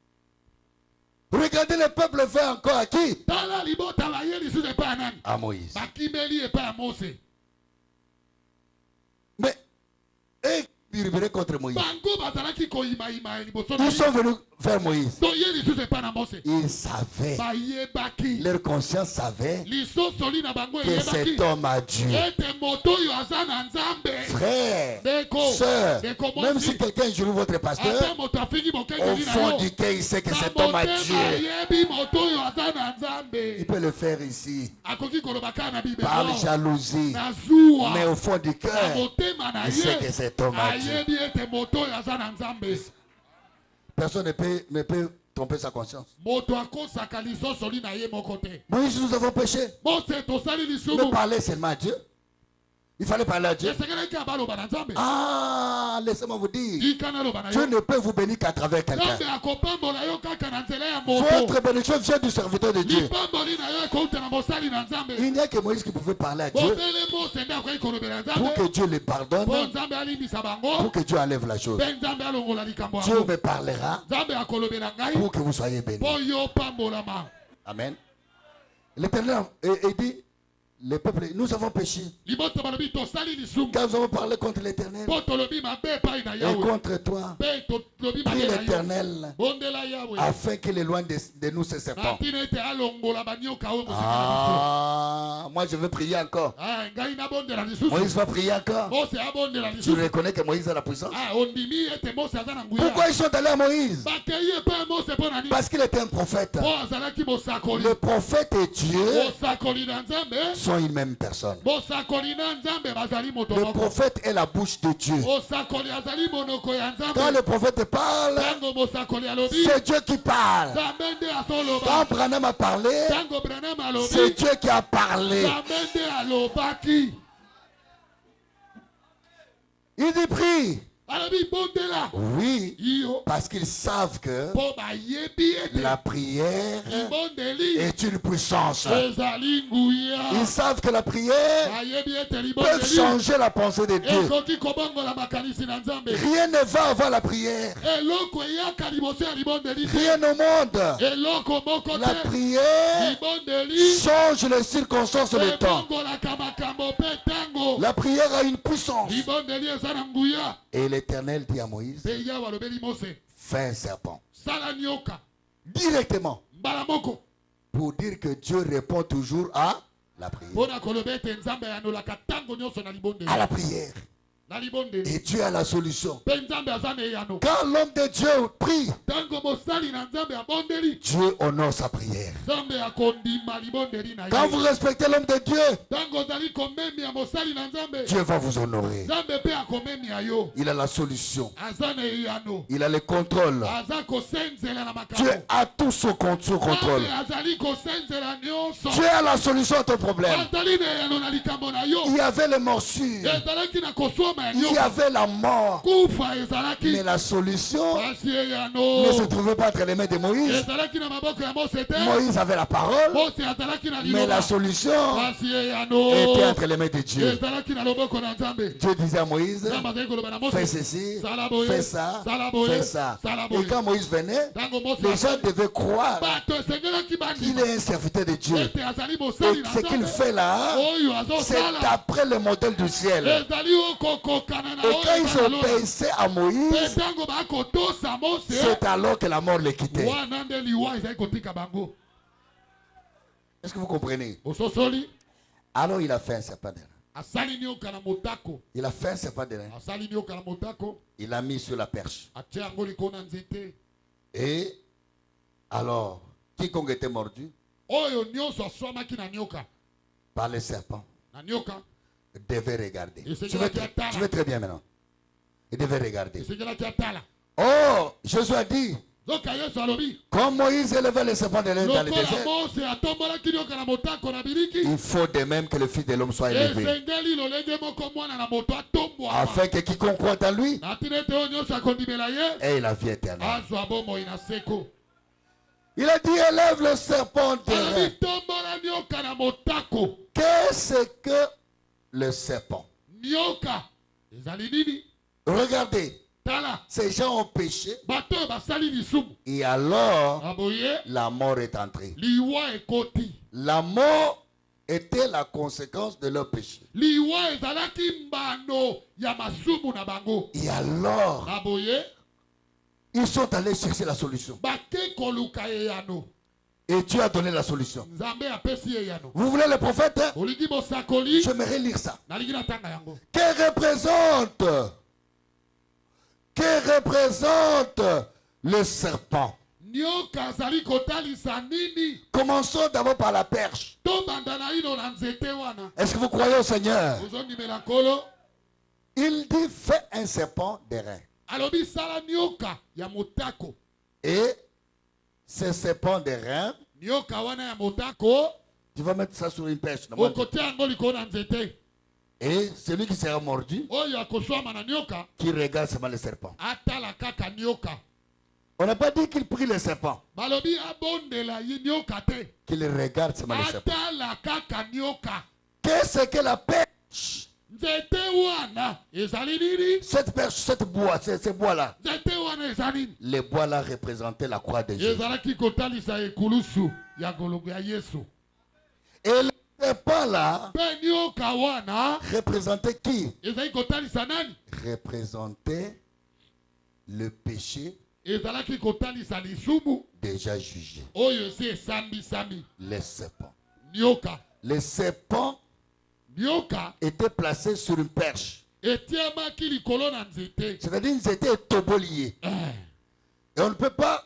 Regardez le peuple fait encore à qui? tala libota baye lisusu epai ya nani À Moïse. bakimeli epai ya mose Mais, et ils contre Moïse. bango bazalaki koyimayima liboso na Ils ye sont venus vers Moïse. toye lisusu epai na mose Ils savaient. bayebaki Leur conscience savait lisosoli na bango que eyebaki cet homme a Dieu. ete moto oyo aza na nzambe Frère, ndeko sœur, ndeko même si mosi quelqu'un joue votre pasteur, ata moto afingi au bokengeli na fond yo du cœur, il sait que na cet homme a motema Dieu. ayebi moto oyo aza na Il nzambe peut le faire ici, akoki koloba kaka na par bibelo jalousie. na zuwa Mais au fond du na cœur, motema na il sait que ye cet homme a Dieu. ayebi ete moto oyo aza na nzambe Personne ne peut tromper sa conscience. moto akosaka lisosoli na ye moko te Moïse, nous avons péché. mose tosali Ne lisumu parler seulement à Dieu. Il fallait parler à Dieu. esengelaki abaloba na nzambe Ah, laissez-moi vous dire. ikana aloba na Dieu yo ne peut vous bénir qu'à travers quelqu'un. nzambe akopambola yo kaka na nzela ya moto Votre bénédiction vient du serviteur de Dieu. lipamboli na yo ekouta na mosali na nzambe Il n'y a que Moïse qui pouvait parler à Dieu bobele mose nde akoki kolobela pour nzambe que Dieu le pardonne, mpo nzambe alimbisa bango pour que Dieu enlève la chose. mpe nzambe alongola likambo Dieu yango me parlera nzambe akolobela ngai pour que vous soyez bénis. mpo yo pambolama Amen. L'Éternel dit, le peuple, nous avons péché. liboto balobi tosali lisumu Car nous avons parlé contre l'Éternel mpo tolobi mabe epai na et yawe contre toi. mpe tolobi Prie mabe na yo l'Éternel bondela yawe afin qu'il éloigne de nous ces na serpents. ntina ete alongola banyoka oyo mosika na biso Moi je veux prier encore. ngai nabondela lisusu Moïse va prier encore. mose abondela Tu lisusu reconnais que Moïse a la puissance. ondimi ete mose aza na nguya Pourquoi ils sont allés à Moïse? bakei epai mose mpo na nini Parce qu'il était un prophète. mpo azalaki mosakoli Le prophète et Dieu mosakoli na nzambe sont une même personne. mosakoli na nzambe bazali moto Le moko prophète est la bouche de Dieu. mosakoli azali monoko ya Quand nzambe le prophète parle, ntango mosakoli alobi c'est Dieu qui parle. nzambe nde azoloba Quand Branham a parlé, ntango branam alobi c'est Dieu qui a parlé. nzambe nde alobaki Il dit prie. alobi bondela Oui, yo parce qu'ils savent que mpo bayebi ete la prière libondeli est une puissance. ezali nguya Ils savent que la prière bayebi ete peut libondeli changer la pensée de Dieu. ekoki kobongola makanisi na nzambe Rien ne va avant la prière. eloko eyaka liboso ya libondeli te Rien au monde. eloko moko La te prière libondeli change les circonstances et le temps. ebongolaka makambo mpe ntango La prière a une puissance. libondeli eza na nguya Et l'Éternel dit à Moïse, mpe yawe alobeli mose fais un serpent. sala nyoka Directement. mbala moko Pour dire que Dieu répond toujours à la prière. mpo na koloba ete nzambe ayanolaka ntango nyonso na libondeli À la prière. na libondeli Et Dieu a la solution. mpe nzambe aza na eyano Quand l'homme de Dieu prie, ntango mosali na nzambe abondeli Dieu honore sa prière. nzambe akondima libondeli na Quand vous ye respectez l'homme de Dieu, ntango ozali komemia mosali na nzambe Dieu va vous honorer. nzambe mpe akomemia yo Il a la solution. aza na eyano Il a le contrôle. aza kosenzela na Dieu makambo a tout sous contrôle. nzambe azali kosenzela nyonso Dieu a la solution à ton problème. azali na eyano na likambo na yo Il y avait les morsures. ezalaki na koswama ya Il y nyoka avait la mort. kufa ezalaki Mais la solution pasi ne se eyano trouvait pas entre les mains de Moïse. ezalaki na maboko ya mose te Moïse avait la parole, mose azalaki na mais la liloba solution pasi eyano était entre les mains de Dieu. ezalaki na loboko na nzambe Dieu disait à Moïse, nzambe azali koloba na mose fais ceci, sala boye fais ça, sala boye fais ça. sala Et boye quand Moïse venait, ntango mose les gens devaient croire bato esengelaki qu'il bandima est un serviteur de Dieu. ete azali Et mosali na ce qu'il nzambe fait là, oyo c'est azosala d'après le modèle du ciel. ezali okokokana na Et oyo quand ils eza na lola. obéissaient à mpe Moïse, ntango bakotosa mose c'est alors que la mort les quittait. wana nde liwa ezali kotika bango Est-ce que vous comprenez? ososoli Alors il a fait un serpent d'airain. asali nioka na motako Il a fait un serpent d'airain. asali nioka na motako Il l'a mis sur la perche. atie yango likolo na nzete Et alors, quiconque était mordu oyo nyonso aswamaki na nioka par le serpent na nioka devait regarder. Et c'est Tu veux, qui attend, tu veux très bien maintenant. Il devait regarder. esengelaki atala Oh, Jésus a dit, zoka yesu alobi comme Moïse élevait le serpent d'airain dans le lokola désert, mose atombolaki nioka na motako na biliki il faut de même que le Fils de l'homme soit élevé, esengeli lolenge moko mwana na moto atombwama afin que quiconque croit en lui na ntina ete oyo nyonso akondimela ye ait la vie éternelle. azwa bomoi na seko Il a dit, élève le serpent d'airain. alobi tombola nioka na motako Qu'est-ce que le serpent? nioka ezali nini Regardez, tala ces gens ont péché bato oyo basali lisumu et alors aboye la mort est entrée. liwa ekoti La mort était la conséquence de leur péché. liwa ezalaki mbano ya masumu na bango Et alors, aboye ils sont allés chercher la solution. bake koluka eyano Et Dieu a donné la solution. nzambe apesi eyano Vous voulez le prophète? olingi mosakoli J'aimerais lire ça. nalingi natanga yango Que représente le serpent? nioka azali kotalisa nini Commençons d'abord par la perche. tobanda na ino na nzete wana Est-ce que vous croyez au Seigneur? ozondimela nkolo Il dit, fais un serpent d'airain. alobi sala nioka ya motako Et ce serpent d'airain, nioka wana ya motako tu vas mettre ça sur une perche. okotia yango likolo na nzete Et celui qui sera mordu, oyo akoswama na nyoka qui regarde seulement le serpent. atala kaka nyoka. On n'a pas dit qu'il prie le serpent, Balobi abondela yi nyoka te. qu'il regarde seulement le serpent. Atala kaka nyoka. Qu'est-ce que la perche? Nzete wana ezali nini? Cette perche, cette bois, ces bois-là. Nzete wana ezali nini? Les bois-là représentaient la croix de Jésus. Ezalaki kotalisa ekulusu ya golongo ya Yesu. Et le serpent-là Pe nyoka wana représentait qui? ezali kotalisa nani? Représentait le péché Ezalaki kotalisa lisumu déjà jugé. oyo esi esambisami. Les serpents. Nyoka. Les serpents Nyoka étaient placés sur une perche. etiamaki likolo na nzete. C'est-à-dire qu'ils étaient toboliés. Eh. Et on ne peut pas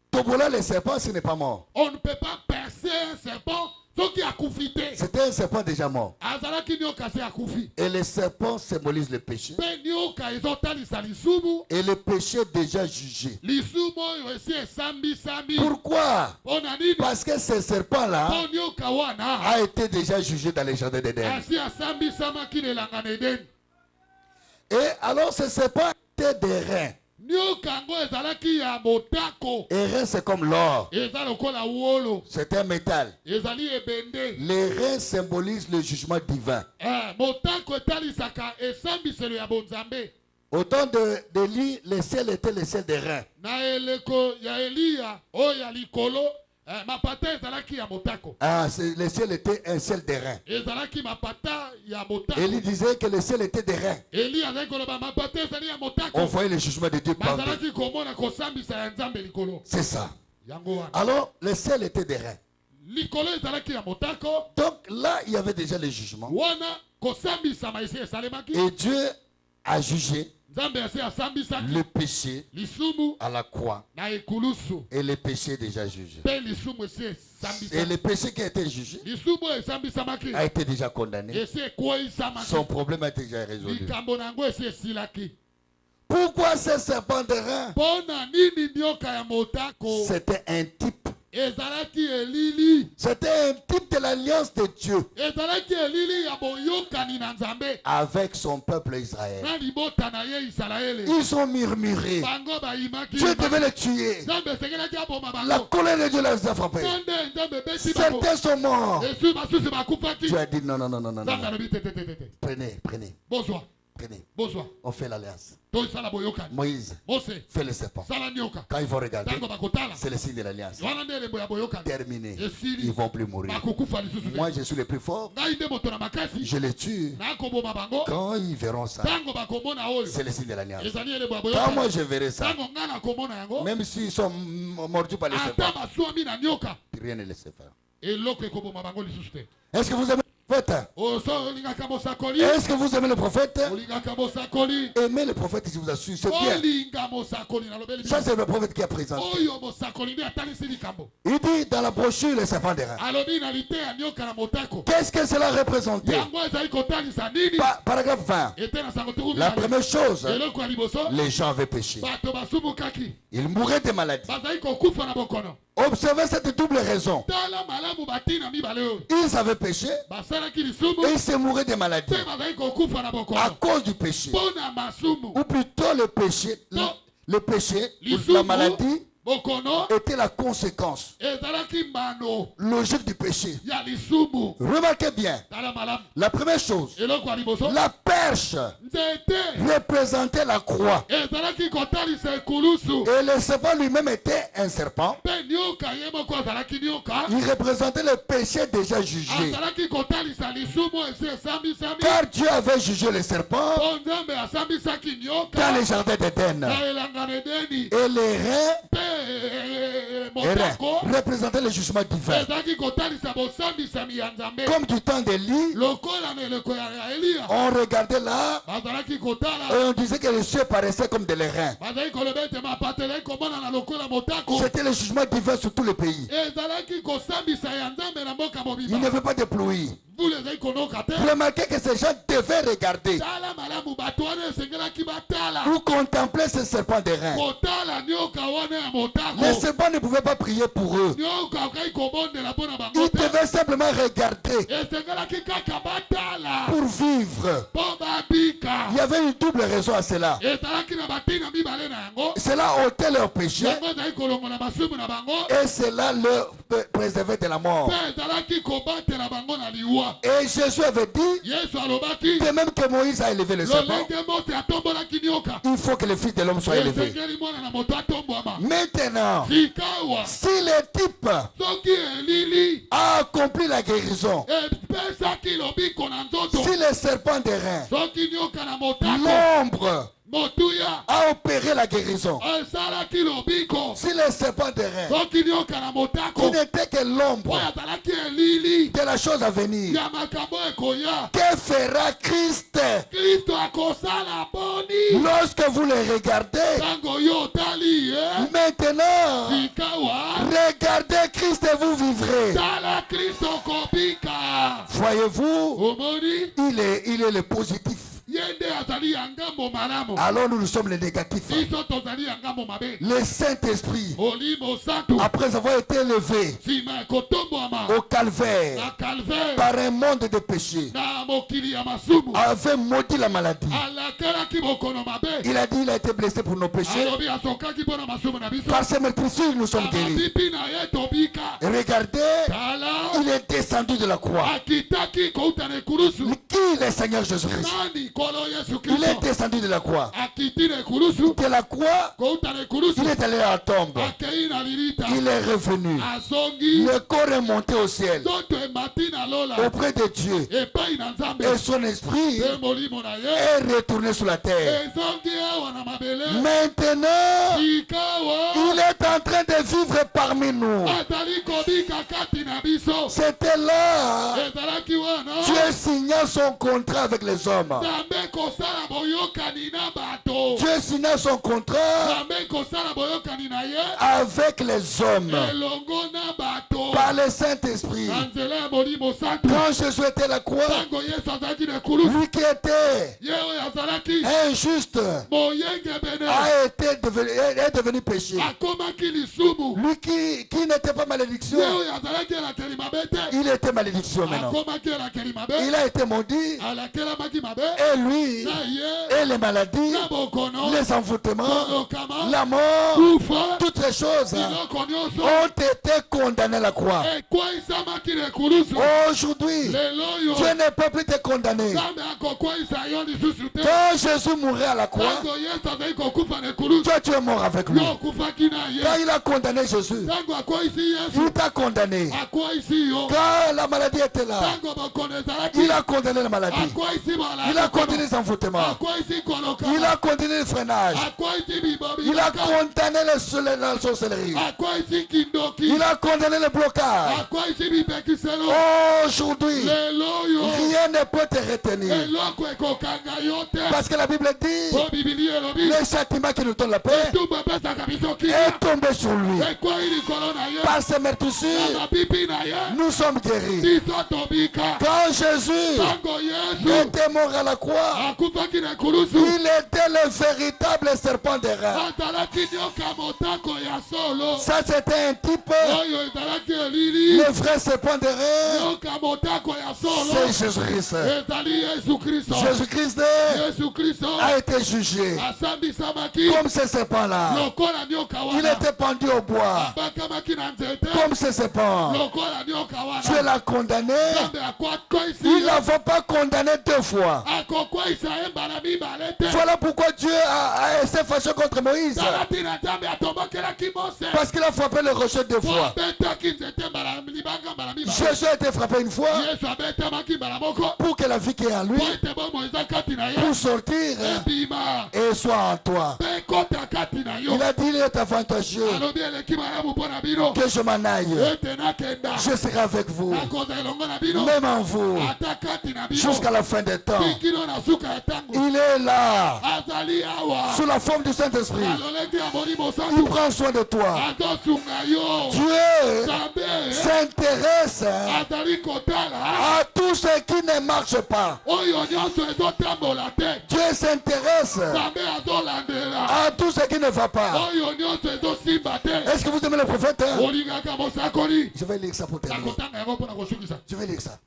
toboler les serpents s'il n'est pas mort. On ne peut pas percer un serpent soki akufi te. C'était un serpent déjà mort. Azalaki nyoka se akufi. Et les serpents symbolisent le péché. Pe nyoka ezotalisa lisumu. Et le péché déjà jugé. Lisumu oyo esi esambisami. Pourquoi? Mpona nini? Parce que ce serpent-là Po nyoka wana a été déjà jugé dans les jardins d'Éden. asi asambisamaki na elanga na Edeni. Et alors ce serpent était des reins. Nyoka yango ezalaki ya motako. Et reins, c'est comme l'or. Eza lokola wolo. C'est un métal. Ezali ebende. Les reins symbolisent le jugement divin. Motako etalisaka esambiselo ya bonzambe. Au temps d'Élie, le ciel était le ciel des reins. Na eleko ya Eliya oyo ya likolo mapata ezalaki ya motako. Ah, le ciel était un ciel des reins. Ezalaki mapata ya motako. Élie disait que le ciel était des reins. Eliya azali koloba mapata ezali ya motako. On voyait le jugement de Dieu partout. bazalaki komona kosambisa ya nzambe likolo. C'est ça. Yango wana. Alors, le ciel était des reins. Likolo ezalaki ya motako. Donc là, il y avait déjà le jugement. Wana kosambisama esi esalemaki. Et Dieu a jugé Nzambe esi asambisaki le péché lisumu à la croix. na ekulusu. Et le péché déjà jugé. Pe lisumu esi Et esambisaki. le péché qui a été jugé Lisumu esambisamaki. a été déjà condamné. Esi ekweyisamaki. Son problème a été déjà résolu. Likambo na yango esi esilaki. Pourquoi ce serpent de rein? Mpona nini nyoka ya motako C'était un type. ezalaki elili. C'était un type de l'alliance de Dieu Ezalaki elili ya boyokani na nzambe avec son peuple Israël. na libota na ye Isalaele. Ils ont murmuré. Bango bayimaki. Dieu devait les tuer. Nzambe esengelaki aboma La bango. colère de Dieu les a frappés. Nde nzambe ebeti bango. Certains sont morts. Esu basusu bakufaki. Dieu a dit non, non, non, non, non, Nzambe non. alobi te te te te te. Prenez, prenez, Bozwa. prenez. Bozwa. On fait l'alliance. Tosala boyokani. Moïse Mose. fait le serpent. Sala nyoka. Quand ils vont regarder, Tango bakotala. c'est le signe de l'alliance. Wana nde elembo ya boyokani. Terminé. Esili. Ils vont plus mourir. Bakokufa lisusu te. Moi, je suis le plus fort. Ngai nde moto na makasi. Je les tue. Nakoboma bango. Quand ils verront ça, Tango bakomona oyo. c'est le signe de l'alliance. Ezali elembo ya Quand boyokani. moi je verrai ça, Tango nga nakomona yango. même s'ils sont mordus par les serpents, Ata baswami na nyoka. rien ne les faire. Eloko ekoboma bango lisusu te. Est-ce que vous aimez le prophète? Oso olingaka mosakoli. Est-ce que vous aimez le prophète? Olingaka mosakoli. Aimez le prophète, je vous assure, c'est bien. Olinga mosakoli nalobeli. Ça, c'est le prophète qui a présenté. Oyo mosakoli nde atalisi likambo. Il dit dans la brochure, le serpent des reins. Alobi na lite ya nyoka na motako. Qu'est-ce que cela représentait? Yango ezali kotalisa nini? Paragraphe 20. Ete na sango tukumi. La première chose, Eloko ya liboso. les gens avaient péché. Bato basumukaki. Ils mouraient de maladies. Bazali kokufa na bokono. Observez cette double raison. Tala malamu batina mibale oyo. Ils avaient péché Basalaki lisumu. et ils se mouraient de maladies Pe bazali kokufa na à bokono. cause du péché. Pona masumu. Ou plutôt le péché, Non. le péché, Lisumu. la maladie Bokono. était la conséquence Ezalaki mbano. logique du péché. Ya lisumu. Remarquez bien, Tala malamu. la première chose, Eloko ya liboso. la perche Nzete. représentait la croix. Ezalaki kotalisa ekulusu. Et le serpent lui-même était un serpent. Pe nyoka ye moko azalaki nyoka. Il représentait le péché déjà jugé. Azalaki kotalisa lisumu esi esambisami. Car Dieu avait jugé le serpent Po nzambe asambisaki nyoka. dans les jardins d'Éden. Na elanga na Edeni. Et les reins, Pe motako. représentaient le jugement divin. Ezalaki kotalisa bosambisami ya nzambe. Comme du temps d'Élie, Lokola na eleko ya Eliya. on regardait là Bazalaki kotala. et on disait que les cieux paraissaient comme des reins. Bazali koloba ete mapata elaki komona na lokola motako. C'était le jugement divin sur tout le pays. Ezalaki kosambisa ya nzambe na mboka Il mobimba. ne veut pas de pluie. Mbula ezali konoka te. Remarquez que ces gens devaient regarder Tala malamu bato wana esengelaki batala. ou contempler ce serpent des reins. Kotala nyoka wana ya motako. Les serpents ne pouvaient pas prier pour eux. Nyoka okai kobondela mpona bango Ils te. devaient simplement regarder Esengelaki kaka batala. pour vivre. rompre. Il y avait une double raison à cela. Cela ôtait leur péché et cela leur préservait de la mort. Et Jésus avait dit que même que Moïse a élevé le serpent, il faut que le Fils de l'homme soit élevé. Maintenant, si le type a accompli la guérison, si le serpent des reins, l'ombre a opéré la guérison, si le serpent des reins, qui n'était que l'ombre de la chose à venir, que fera Christ lorsque vous le regardez? Maintenant, regardez Christ et vous vivrez. Voyez-vous, il est le positif. Alors nous sommes les négatifs. Le Saint-Esprit, après avoir été élevé au calvaire par un monde de péché, avait maudit la maladie. Il a dit il a été blessé pour nos péchés. Par ses meurtrissures nous sommes guéris. Et regardez, il est descendu de la croix. Qui est le Seigneur Jésus-Christ? Il est descendu de la croix. De la croix, il est allé à la tombe. Il est revenu. Le corps est monté au ciel auprès de Dieu. Et son esprit est retourné sur la terre. Maintenant, il est en train de vivre parmi nous. C'était là. Dieu signa son contrat avec les hommes. Dieu signa son contrat avec les hommes par le Saint-Esprit. Quand Jésus était à la croix, lui qui était injuste est devenu péché. Lui qui n'était pas malédiction, il était malédiction maintenant. Il a été maudit. Et lui, et les maladies, les envoûtements, la mort, toutes les choses ont été condamnées à la croix. Aujourd'hui, Dieu ne peut plus te condamner. Quand Jésus mourait à la croix, toi tu es mort avec lui. Quand il a condamné Jésus, il t'a condamné. Quand la maladie était là, il a condamné la maladie. Il a condamné les envoûtements. Il a condamné le freinage. Il a condamné la sorcellerie. Il a condamné le blocage. Aujourd'hui, rien ne peut te retenir. Parce que la Bible dit, le châtiment qui nous donne la paix est tombé sur lui. Par ses meurtrissures, nous sommes guéris. Quand Jésus était mort à la croix, il était le véritable serpent des reins. Ça c'était un type. Le vrai serpent des reins, c'est Jésus-Christ. Jésus-Christ a été jugé comme ce serpent-là. Il était pendu au bois comme ce serpent. Dieu l'a condamné. Il ne l'a pas condamné deux fois. Voilà pourquoi Dieu s'est fâché contre Moïse. Parce qu'il a frappé le rocher deux fois. Jésus a été frappé une fois pour que la vie qui est en lui pour sortir et soit en toi. Il a dit il est avantageux que je m'en aille. Je serai avec vous, même en vous, jusqu'à la fin des temps. Il est là, sous la forme du Saint-Esprit. Il prend soin de toi. Dieu s'intéresse à tout ce qui ne marche pas. Dieu s'intéresse à tout ce qui ne va pas. Est-ce que vous aimez le prophète? Je vais lire ça pour terminer. Je vais lire ça.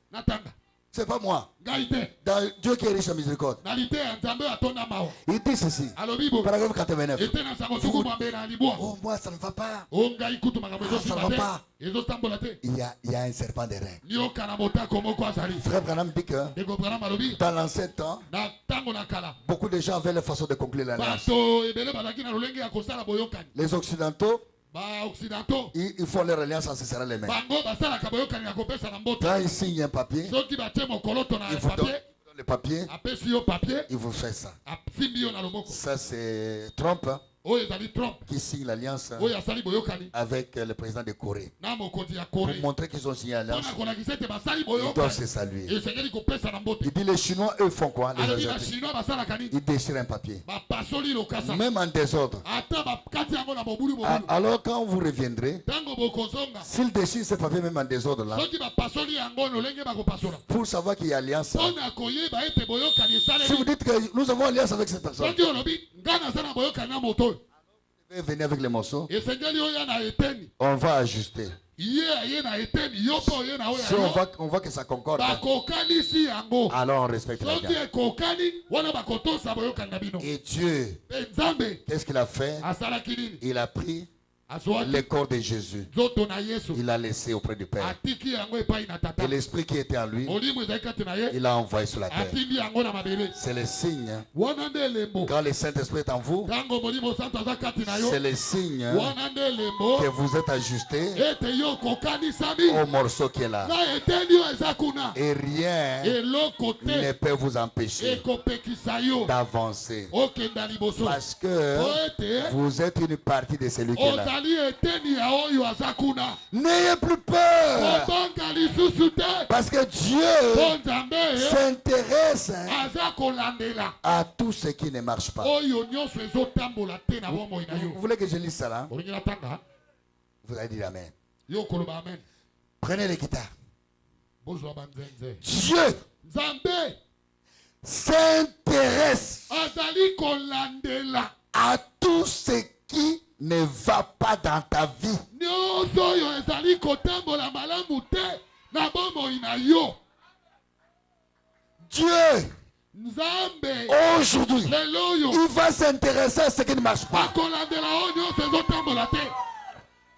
C'est pas moi. ngai te Dans Dieu qui est riche en miséricorde. na liteya nzambe oyo atonda mawa Il dit ceci. alobi boye Paragraphe 89. ete na sango tuku mwambe na libwa Oh, moi, ça ne va pas. o ngai kutu makambo ça ezosimba va te pas. ezotambola te Il y a un serpent de rein. nioka na motako moko azali Frère Branham dit que ndeko branam alobi dans l'ancien temps, na ntango na kala beaucoup de gens avaient la façon de conclure l'alliance. bato ebele bazalaki na lolenge ya kosala boyokani Les Occidentaux, baoccidentaux ils font leur alliance en se serrant les mains. bango basalaka boyokani ya kopesa na mbote Quand ils signent un papier, soki batie mokoloto na ils vous donnent papier le papier, apesi yo papier ils vous font ça. asimbi yo na loboko Ça, c'est Trump hein, oyo ezali trump qui signe l'alliance oyo asali boyokani avec le président de Corée. na mokonzi ya Pour kore montrer qu'ils ont signé l'alliance, mpona kolakisa ete basali ils doivent boyokani se saluer. esengeli kopesa na mbote Il dit les Chinois, eux font quoi? Les alobi Asiatiques. bachinois basalaka nini Ils déchirent un papier. bapasoli lokasa Même en désordre. ata bakati yango na mobulu mobulu Alors quand vous reviendrez, ntango bokozonga s'ils déchirent ce papier même en désordre là, soki bapasoli yango lolenge bakopasola pour savoir qu'il y a alliance, mpona koyeba ete boyokani si vous esalemi dites que nous avons alliance avec cette personne, soki olobi nga naza na boyokani na moto oyo vous devez venir avec les morceaux, esengeli oya na eteni on va ajuster. ye aye na eteni yo mpe oye na oyo Si on voit que ça concorde, bakokanisi yango alors on respecte la soki guerre. ekokani wana bakotosa boyokani na bino Et Dieu, mpe nzambe qu'est-ce qu'il a fait? asalaki nini Il a pris azwaki le corps de Jésus. nzoto na yesu Il l'a laissé auprès du Père. atiki yango epai na tata Et l'esprit qui était en lui, molimo ezali kati na ye il l'a envoyé sur la terre. atindi yango na mabele C'est le signe. wana nde elembo Quand le Saint-Esprit est en vous, ntango molimo santo aza kati na yo c'est le signe wana nde elembo que vous êtes ajusté ete yo kokanisami au morceau qui est là. na eteni oyo eza kuna Et rien eloko ne te peut vous empêcher ekopekisa yo d'avancer. okenda liboso Parce que po ete vous êtes une partie de celui qui est là. ozali eteni ya oyo aza kuna N'ayez plus peur. kobonga lisusu te Parce que po Dieu nzambe s'intéresse aza kolandela à tout ce qui ne marche pas. oyo nyonso ezotambola te na bomoi na Vous yo voulez que je lise ça là? olingi natanga Vous allez dire Amen. yo koloba amen Prenez les guitares. bozwa banzenze Dieu nzambe s'intéresse azali kolandela à tout ce qui ne va pas dans ta vie. nyonso oyo ezali kotambola malamu te na bomoi na yo Dieu, nzambe aujourd'hui, lelo oyo il va s'intéresser à ce qui ne marche pas. akolandela oyo nyonso ezotambola te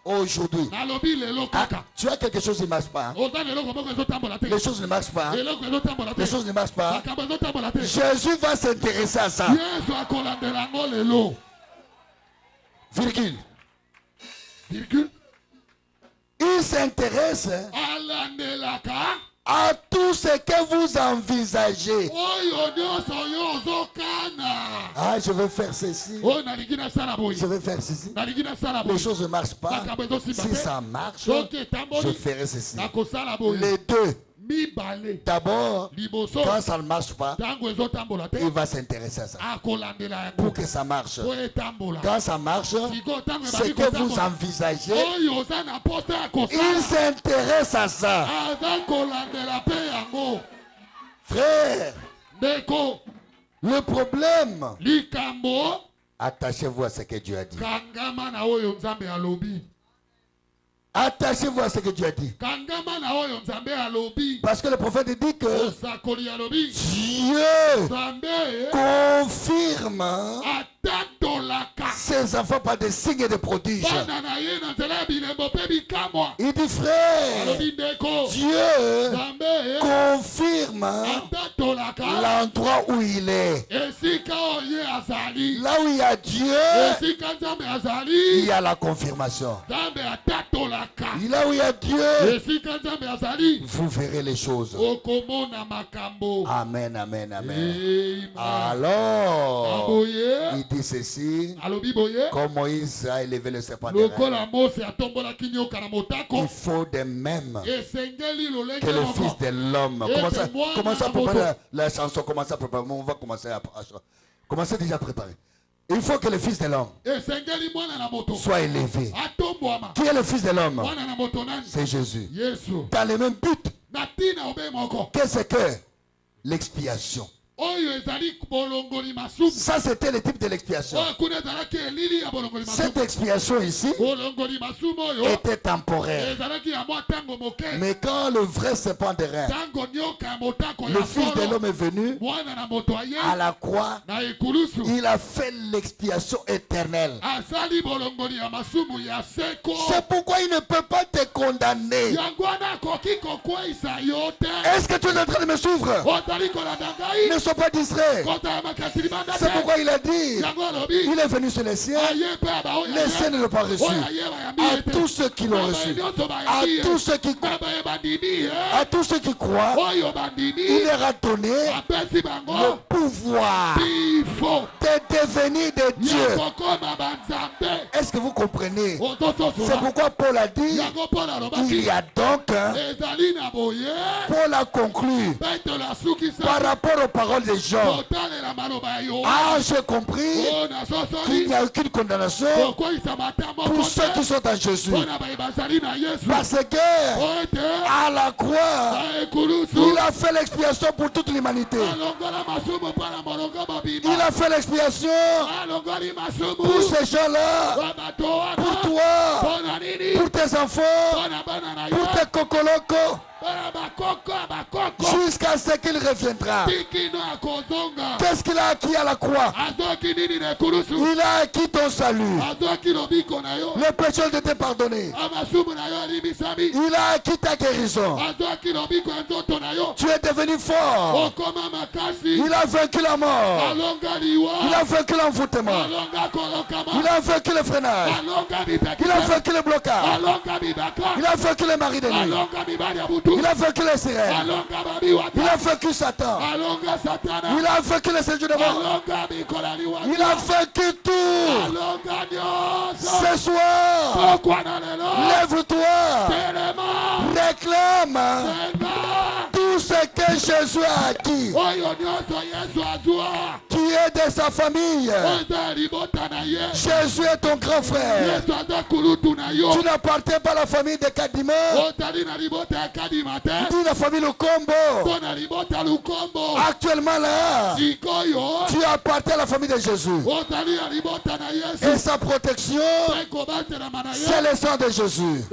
Aujourd'hui, nalobi lelo ah, kaka tu as quelque chose qui ne marche pas. Hein? oza na eloko moko ezotambola te Les choses ne marchent pas. Hein? eloko ezotambola te Les choses ne marchent pas. makambo ezotambola te Jésus va s'intéresser à ça. yesu akolandela yango lelo Virgule. virgule Il s'intéresse alandelaka à tout ce que vous envisagez. oyo nyonso yo ozokana Ah, je vais faire ceci. oyo nalingi nasala boye Je vais faire ceci. nalingi nasala Les boye choses ne marchent pas. makambo ezosimba Si te ça marche, soki je etamboli ferai ceci. nakosala boye Les deux. mibale D'abord, liboso quand ça ne marche pas, ntango ezotambola te il va s'intéresser à ça. akolandela yango Pour que ça marche. po etambola Quand ça marche, sikoyo ntango ce ebandi que vous kotambola envisagez, oyo oza na posa ya il kosala s'intéresse à ça. aza kolandela mpe yango Frère, ndeko le problème, likambo attachez-vous à ce que Dieu a dit. kangama na oyo nzambe alobi Attachez-vous à ce que Dieu a dit. kangama na oyo nzambe alobi Parce que le prophète dit que osakoli alobi Dieu nzambe confirme atatolaka ses enfants par des signes et des prodiges. bana na ye na nzela ya bilembo mpe bikamwa Il dit, frère, alobi ndeko Dieu nzambe confirme atatolaka l'endroit où il est. esika oyo ye azali Là où il y a Dieu, esika nzambe il azali y a la confirmation. nzambe atatolaka Là où il y a Dieu, esika nzambe azali vous verrez les choses. okomona makambo Amen, amen, amen. Amen. Alors, aboye il dit ceci, alobi boye comme Moïse a élevé le serpent des reins, lokola mose atombolaki nyoka na motako il faut de même esengeli lolenge que le moko Fils de l'homme. Commence à préparer la chanson, commence à préparer. On va commencer à commencer déjà à préparer. Il faut que le Fils de l'homme esengeli mwana na moto soit élevé. atombwama Qui est le Fils de l'homme? mwana na moto nani C'est Jésus. yesu Dans le même but, na ntina obe moko qu'est-ce que l'expiation? Ça, c'était le type de l'expiation. Cette expiation ici était temporaire. Mais quand le vrai serpent de rein, le Fils de l'homme est venu à la croix, il a fait l'expiation éternelle. C'est pourquoi il ne peut pas te condamner. Est-ce que tu es en train de me suivre? Ne sois pas distrait. C'est pourquoi il a dit, il est venu sur les siens, les siens ne l'ont pas reçu. À tous ceux qui l'ont reçu, à tous ceux qui croient, il leur a donné le pouvoir de devenir des dieux. Est-ce que vous comprenez? C'est pourquoi Paul a dit, il y a donc, Paul a conclu par rapport aux paroles des gens. Ah, j'ai compris qu'il n'y a aucune condamnation pour ceux qui sont en Jésus. Parce que à la croix, il a fait l'expiation pour toute l'humanité. Il a fait l'expiation pour ces gens-là, pour toi, pour tes enfants, pour tes cocolocos, jusqu'à ce qu'il reviendra. Qu'est-ce qu'il a acquis à la croix? Il a acquis ton salut. Le péché de te pardonner. Il a acquis ta guérison. Tu es devenu fort. Il a vaincu la mort. Il a vaincu l'envoûtement. Il a vaincu le freinage. Il a vaincu le blocage. Il a vaincu les maris de nuit. Il a vaincu les sirènes. Il a vaincu Satan. Il a vaincu les séjours de mort. Il a vaincu tout. Ce soir, lève-toi. Réclame tout ce que Jésus a acquis. Tu es de sa famille. Jésus est ton grand frère. Tu n'appartiens pas à la famille de Kadima, ni la famille Lukombo. Actuellement là, tu appartiens à la famille de Jésus. Et sa protection, c'est le sang de Jésus.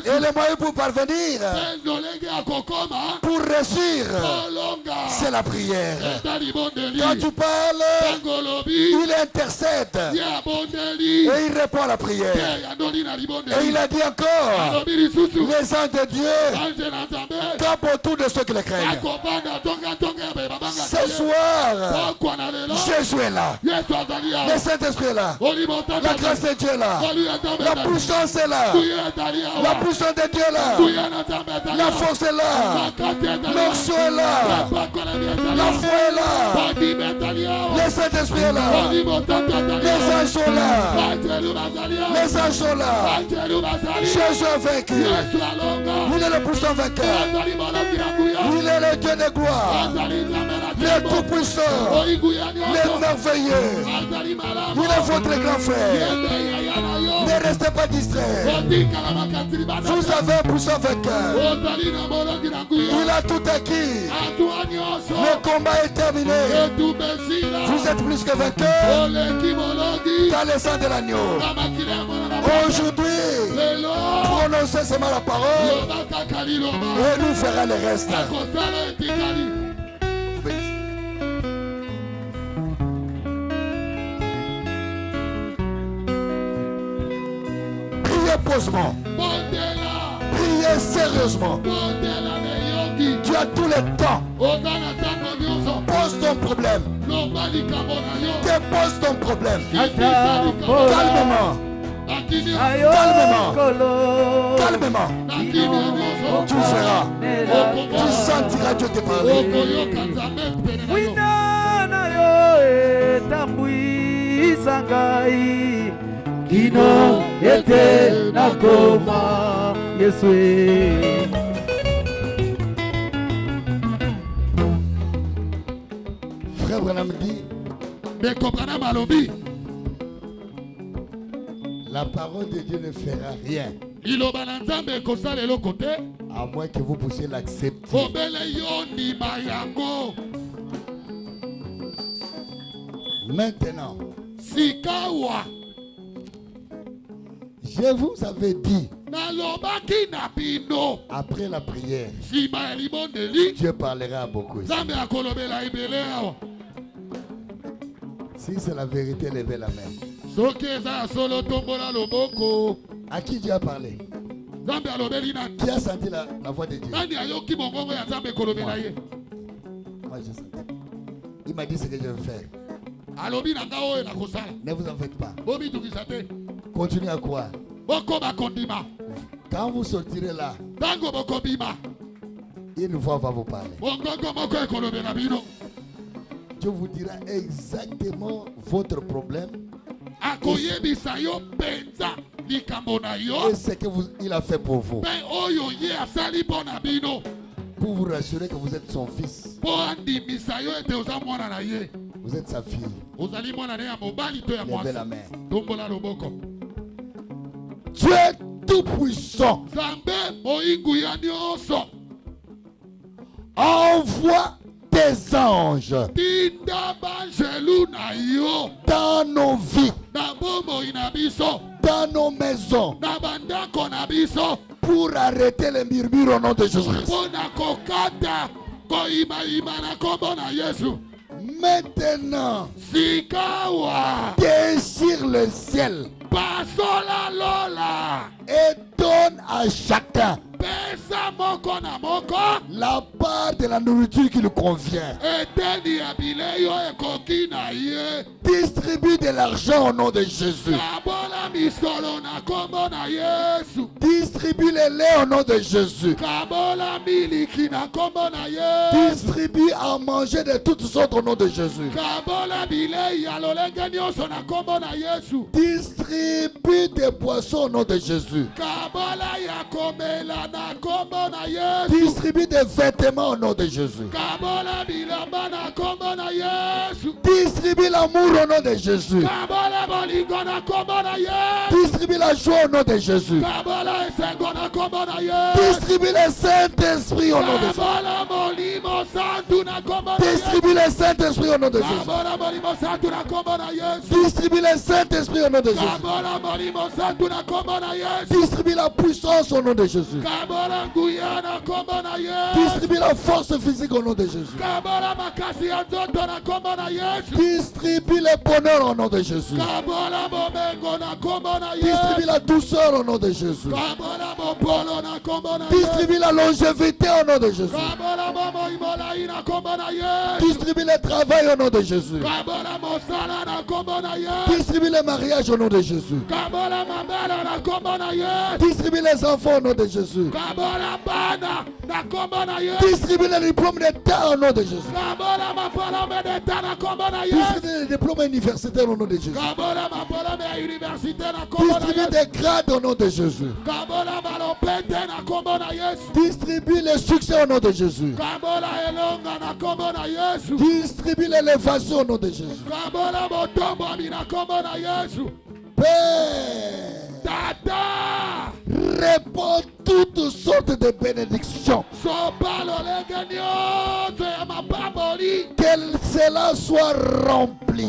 Et le moyen pour parvenir, pour réussir, c'est la prière. Quand tu parles, il intercède et il répond à la prière. Et il a dit encore, les anges de Dieu campent autour de ceux qui le craignent. Ce soir, Jésus est là. Le Saint-Esprit est là. La grâce de Dieu est là. La puissance est là. La puissance de Dieu est là. La force est là. L'onction est là. La foi est là. Le Saint-Esprit est là. Les anges sont là. Les anges sont là. Jésus a vaincu. Il est le puissant vainqueur. Il est le Dieu de gloire. Le tout-puissant. Le merveilleux. Il est votre grand frère. Ne restez pas distrait. Vous avez un puissant vainqueur. Il a tout acquis. Le combat est terminé. Vous êtes plus que vainqueur dans le sang de l'agneau. Aujourd'hui, prononcez seulement la parole et nous ferons le reste. Priez posement. Priez sérieusement. Tu as tout le temps. Pose ton problème. Dépose ton problème. Calmement. Calmement. Calmement. Tu verras. Tu sentiras Dieu te parler. Kino ete nakoma Yeswe. Frère Branham dit, la parole de Dieu ne fera rien à moins que vous puissiez l'accepter. Maintenant, sikawa je vous avais dit, nalobaki na bino après la prière, nsima ya libondeli Dieu parlera à beaucoup ici. nzambe akolobela ebele awa. Si c'est la vérité, levez la main. Soki eza ya solo tombola loboko. À qui Dieu a parlé? Nzambe alobeli nani? Qui a senti la voix de Dieu? Nani ayoki mongongo ya nzambe kolobela ye? Moi, j'ai senti. Il m'a dit ce que je veux faire. Alobi na nga oyo nakosala. Ne vous en faites pas. Bomitungisa te. Continuez à croire. Bokoba kondima. Quand vous sortirez là, Tango bokobima. une voix va vous parler. Mongongo moko ekolobela bino. Dieu vous dira exactement votre problème Akoyebisa yo penza likambo na yo. et ce qu'il a fait pour vous. Pe oyo ye asali mpo na bino. Pour vous rassurer que vous êtes son fils. Po andimisa yo ete oza mwana na ye. Vous êtes sa fille. Ozali mwana na ye ya mobali to ya Levez mwasi. la main. Tombola loboko. Dieu tout puissant Nzambe moyingu ya nyonso. envoie des anges Tinda banjelu na yo. dans nos vies, Na bomoi na biso. dans nos maisons, Na bandako na biso. pour arrêter les murmures au nom de Jésus-Christ. Mpo na kokata koyimayima na kombo na Yesu. Maintenant, Sikawa. déchire le ciel Pasola lola. et donne à chacun Pesa moko na moko. la part de la nourriture qui lui convient. Eteni ya bileyo ekoki na ye. Distribue de l'argent au nom de Jésus. Kabola misolo na kombo na Yesu. Distribue le lait au nom de Jésus. Kabola miliki na kombo na Yesu. Distribue à manger de toutes sortes au nom de Jésus. Kabola bilei ya lolenge nyonso na kombo na Yesu. Distribue des boissons au nom de Jésus. Kabola ya komela na kombo na Yesu. Distribue des vêtements au nom de Jésus. Kabola bilamba na kombo na Yesu. Distribue l'amour au nom de Jésus. Kabola bolingo na kombo na Yesu. Distribue la joie au nom de Jésus. Kabola esengo na kombo na Yesu. Distribue le Saint-Esprit au nom de Jésus. Kabola molimo santu na kombo na Yesu. Distribue le Saint-Esprit au nom de Jésus. Kabola molimo santu na kombo na Yesu. Distribue le Saint-Esprit au nom de Jésus. Kabola molimo santu na kombo na Yesu. Distribue la puissance au nom de Jésus. Kabola nguya na kombo na Yesu. Distribue la force physique au nom de Jésus. Kabola makasi ya nzoto na kombo na Yesu. Distribue le bonheur au nom de Jésus. Kabola bomengo na kombo na Distribue Yesu. la douceur au nom de Jésus. Kabola bopolo na kombo na Yesu. Distribue la longévité au nom de Jésus. Kabola bomoi molai na kombo na Yesu. Distribue le travail au nom de Jésus. Kabola mosala na kombo na Yesu. Distribue le mariage au nom de Jésus. Kabola mabela na kombo na Yesu. Distribue les enfants au nom de Jésus. Kabola bana na kombo na Yesu. Distribue les diplômes d'État au nom de Jésus. Kabola mapolombe d'État na kombo na Yesu. Distribue les diplômes universitaires au nom de Jésus. Kabola mapolombe ya université na kombo na Distribue Yesu. des grades au nom de Jésus. Kabola malopete na kombo na Yesu. Distribue le succès au nom de Jésus. Kabola elonga na kombo na Yesu. Distribue l'élévation au nom de Jésus. Kabola motomboami na kombo na Yesu. Père, Tata répands toutes sortes de bénédictions. sopa lolenge nyonso ya mapamboli Que cela soit rempli.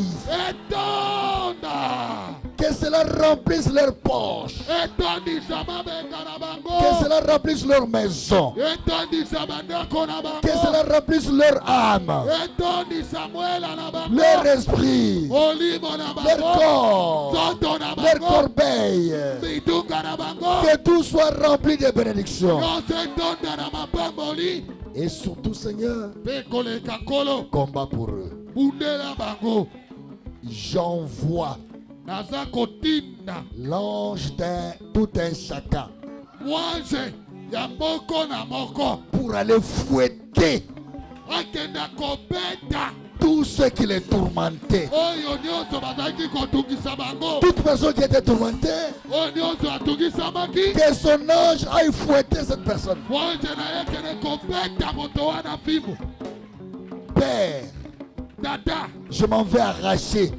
etonda Que cela remplisse leurs poches. etondisa mabenga na Que bango cela remplisse leur maison. etondisa bandako na Que bango cela remplisse leur âme, etondisa mwela na bango leur esprit, molimo na leur bango corps, nzoto na leur bango corbeille. bitunga na bango Que tout soit rempli de bénédictions. nyonso etonda na mapamboli Et surtout, Seigneur, mpe koleka nkolo combat pour eux. bundela bango J'envoie naza kotinda l'ange d'un tout un chacun mwanze ya moko na moko pour aller fouetter akenda kobeta tous ceux qui les tourmentaient. oyo nyonso bazalaki kotungisa bango Toute personne qui était tourmentée, oyo nyonso atungisamaki que son ange aille fouetter cette personne. mwanze na ye kende kobeta moto wana fimbu. Père, Tata je m'en vais arracher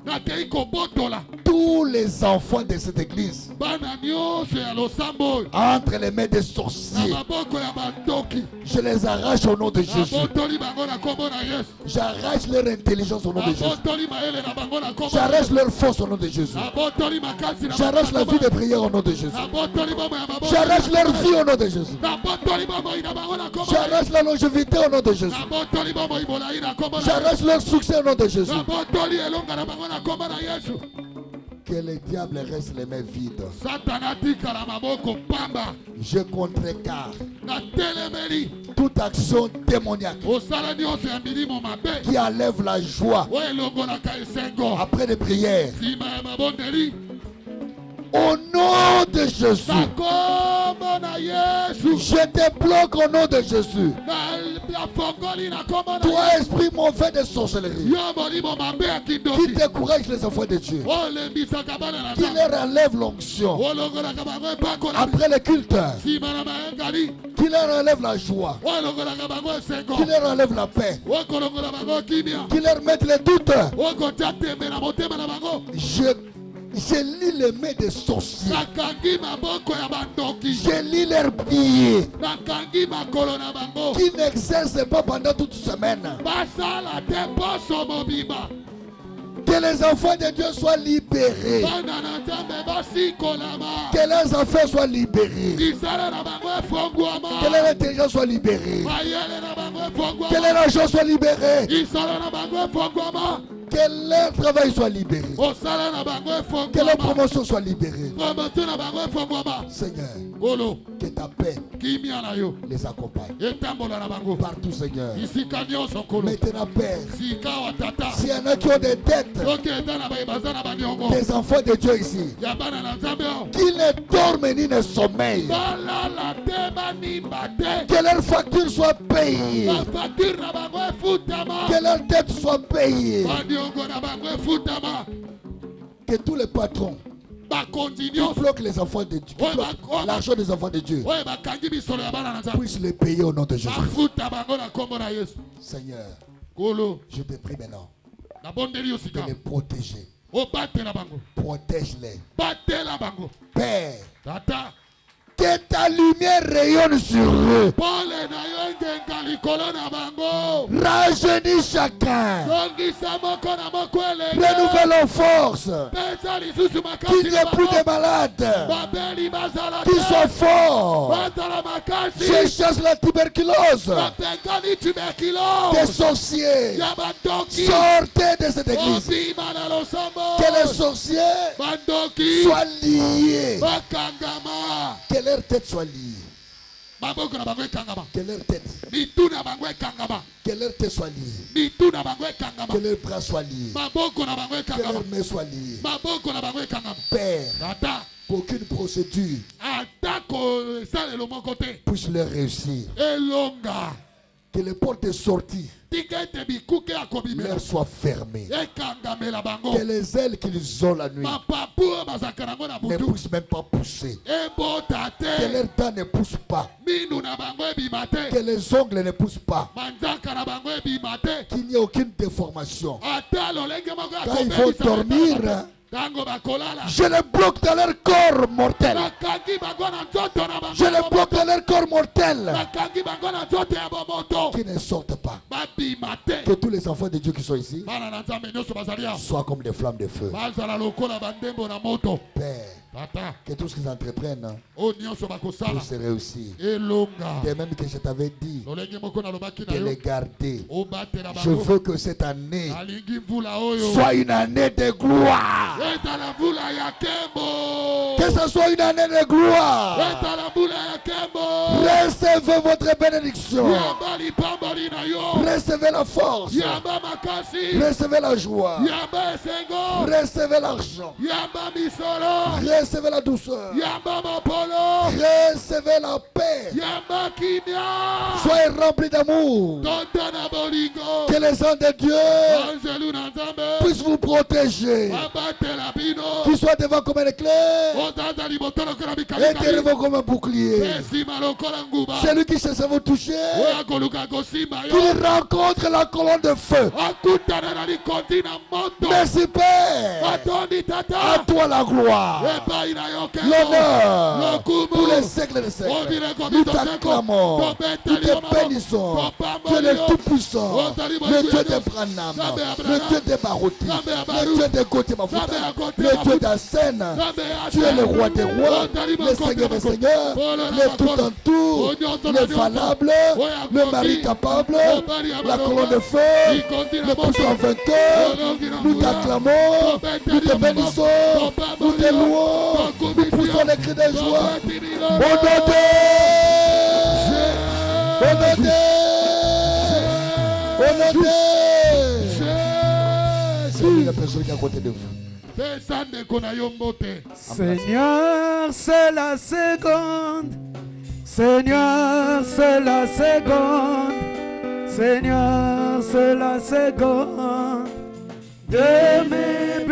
nakei kobotola tous tous les enfants de cette église bana nyonso ya losambo oyo entre les mains des na sorciers. maboko ya bandoki Je les arrache au nom de Jésus. nabotoli bango na kombo na Yesu J'arrache leur intelligence au nom de Jésus. nabotoli mayele na bango na kombo na J'arrache Yesu leur force au nom de Jésus. nabotoli makasi na J'arrache la vie de prière au nom de Jésus. nabotoli bomoi ya maboko J'arrache leur vie au nom de Jésus. nabotoli bomoi na bango na kombo na J'arrache la longévité au nom de Jésus. nabotoli bomoi bolai na kombo na J'arrache leur succès au nom de Jésus. nabotoli elonga na bango na kombo na Yesu Que le diable reste les mains vides. satana atikala maboko pamba Je contrecarre natelemeli toute action démoniaque osala nyonso ya milimo mabe qui enlève la joie oyo elongolaka esengo après les prières. nsima ya mabondeli Au nom de Jésus. na kombo na Yesu Je te bloque au nom de Jésus. nafongoli na kombo na Toi, Yesu esprit mauvais de sorcellerie, yo molimo mabe ya qui kindoki décourage les enfants de Dieu, olembisaka bana na qui nzambe leur enlève l'onction olongolaka bango epakola après le culte, nsima na mayengali qui leur enlève la joie, olongolaka bango esengo qui leur enlève la paix, okolongola bango kimia qui leur mette les doutes. okotia tembe na motema na bango Je lis les mains des sorciers. nakangi maboko ya bandoki Je lis leurs pieds nakangi makolo na bango qui n'exercent pas pendant toute semaine. basala te poso mobimba Que les enfants de Dieu soient libérés. bana na nzambe basikolama Que leurs affaires soient libérées. lisala na bango efongwama Que leur intelligence soit libérée. mayele na bango Que efongwama leur argent soit libéré. lisala na bango efongwama Que leur travail soit libéré. osala na bango Que leur efongwama promotion soit libérée. promotion na bango efongwama Seigneur, ngolo que ta paix kimia na yo les accompagne. etambola na bango Partout, Seigneur. isika nyonso nkolo Maintenant, Père, sika wa tata s'il y en a qui ont des dettes, soki eza na baye baza na baniongo des enfants de Dieu ici, ya bana na nzambe oyo qui ne dorment ni ne sommeillent, balala te banimba te que leurs factures soient payées, bafacture na bango efutama que leurs dettes soient payées, baniongo na bango efutama que tous les patrons bakonzi qui nyonso bloquent les enfants de Dieu, qui bloquent l'argent des enfants de Dieu, oyo bakangi misolo ya bana na nzambe puissent les payer au nom de Jésus. bafuta bango na nkombo na Yesu Seigneur, nkolo je te prie maintenant nabondeli yo de sika les protéger. obatela bango Protège-les. batela bango Père, tata que ta lumière rayonne sur eux. pole na yo ngenga likolo na bango Rajeunis chacun. zongisa moko na moko elenge Renouvelle nos forces. pesa lisusu Qu'il makasi n'y na ait plus de bango malades. babeli bazala Qu'ils soient forts. bazala Je makasi chasse la tuberculose. bapengani Des tuberculose sorciers. ya bandoki Sortez de cette église. obima na losambo Que les sorciers bandoki soient liés. bakangama Que leur tête soit liée. maboko na bango ekangama Que leur tête. mitu na bango ekangama Que leur tête soit liée. mitu na bango ekangama Que leurs bras soient liés. maboko na bango Que ekangama leurs mains soient liées. maboko na bango ekangama Père, tata qu'aucune procédure atako esalelo moko te puisse leur réussir. elonga Que les portes de sortie tika ete bikuke ya kobimela leur soient fermées. ekangamela bango Que les ailes qu'ils ont la nuit mapapu oyo bazalaka nango na ne butu puissent même pas pousser. ebota Que te leurs dents ne poussent pas. minu na bango ebima te Que les ongles ne poussent pas. manzaka na bango ebima te Qu'il n'y ait aucune déformation. ata lolenge moko ya Quand ils vont dormir, ntango bakolala je les bloque dans leur corps mortel. bakangi bango na nzoto na bango Je les bloque dans leur corps mortel. bakangi bango na nzoto ya bomoto Qui ne sortent pas. babima te Que tous les enfants de Dieu qui sont ici bana na nzambe nyonso bazali awa soient comme des flammes de feu. bazala lokola bandembo na moto Père, tata que tout ce qu'ils entreprennent oyo nyonso bakosala puisse réussir. elonga De même que je t'avais dit lolenge moko nalobaki na de yo les garder. obatela Je bango veux que cette année alingi mvula oyo soit une année de gloire. etala mvula ya kembo Que ce soit une année de gloire. etala mvula ya kembo Recevez votre bénédiction. yamba lipamboli na yo Recevez la force. yamba makasi Recevez la joie. yamba esengo Recevez l'argent. yamba misolo Recevez la douceur. Yamba mapolo. Recevez la paix. Yamba kimia. Soyez remplis d'amour. Tondana bolingo. Que les anges de Dieu Angelu Nanzambe. puissent vous protéger. Abate la bino. Qu'ils soient devant comme un éclair Otata libotolo kona et bikali. derrière vous comme un bouclier. Pesi malokola nguba. Celui qui cherche à vous toucher, Oya koluka kosimba yo. qu'il rencontre la colonne de feu. Akutana na likoti na moto. Merci Père. Atondi À tata. toi la gloire, Epai na yo keko. l'honneur Lokumu. pour les siècles des siècles. Nous t'acclamons, nous te bénissons. Tu es le Tout-Puissant, le Dieu d'Abraham, le Dieu de Barouti, le Dieu de Gauthier-Mafuta, le Dieu d'Asen. Tu es le roi des rois, le Seigneur des seigneurs, le tout en tout, le valable, le mari capable, la colonne de feu, le puissant vainqueur. Nous t'acclamons, nous te bénissons, nous te louons, nous poussons les cris de joie. Au nom de c'est la personne qui est à côté de vous. Seigneur, c'est la seconde. Seigneur, c'est la seconde. Seigneur, c'est la seconde de mes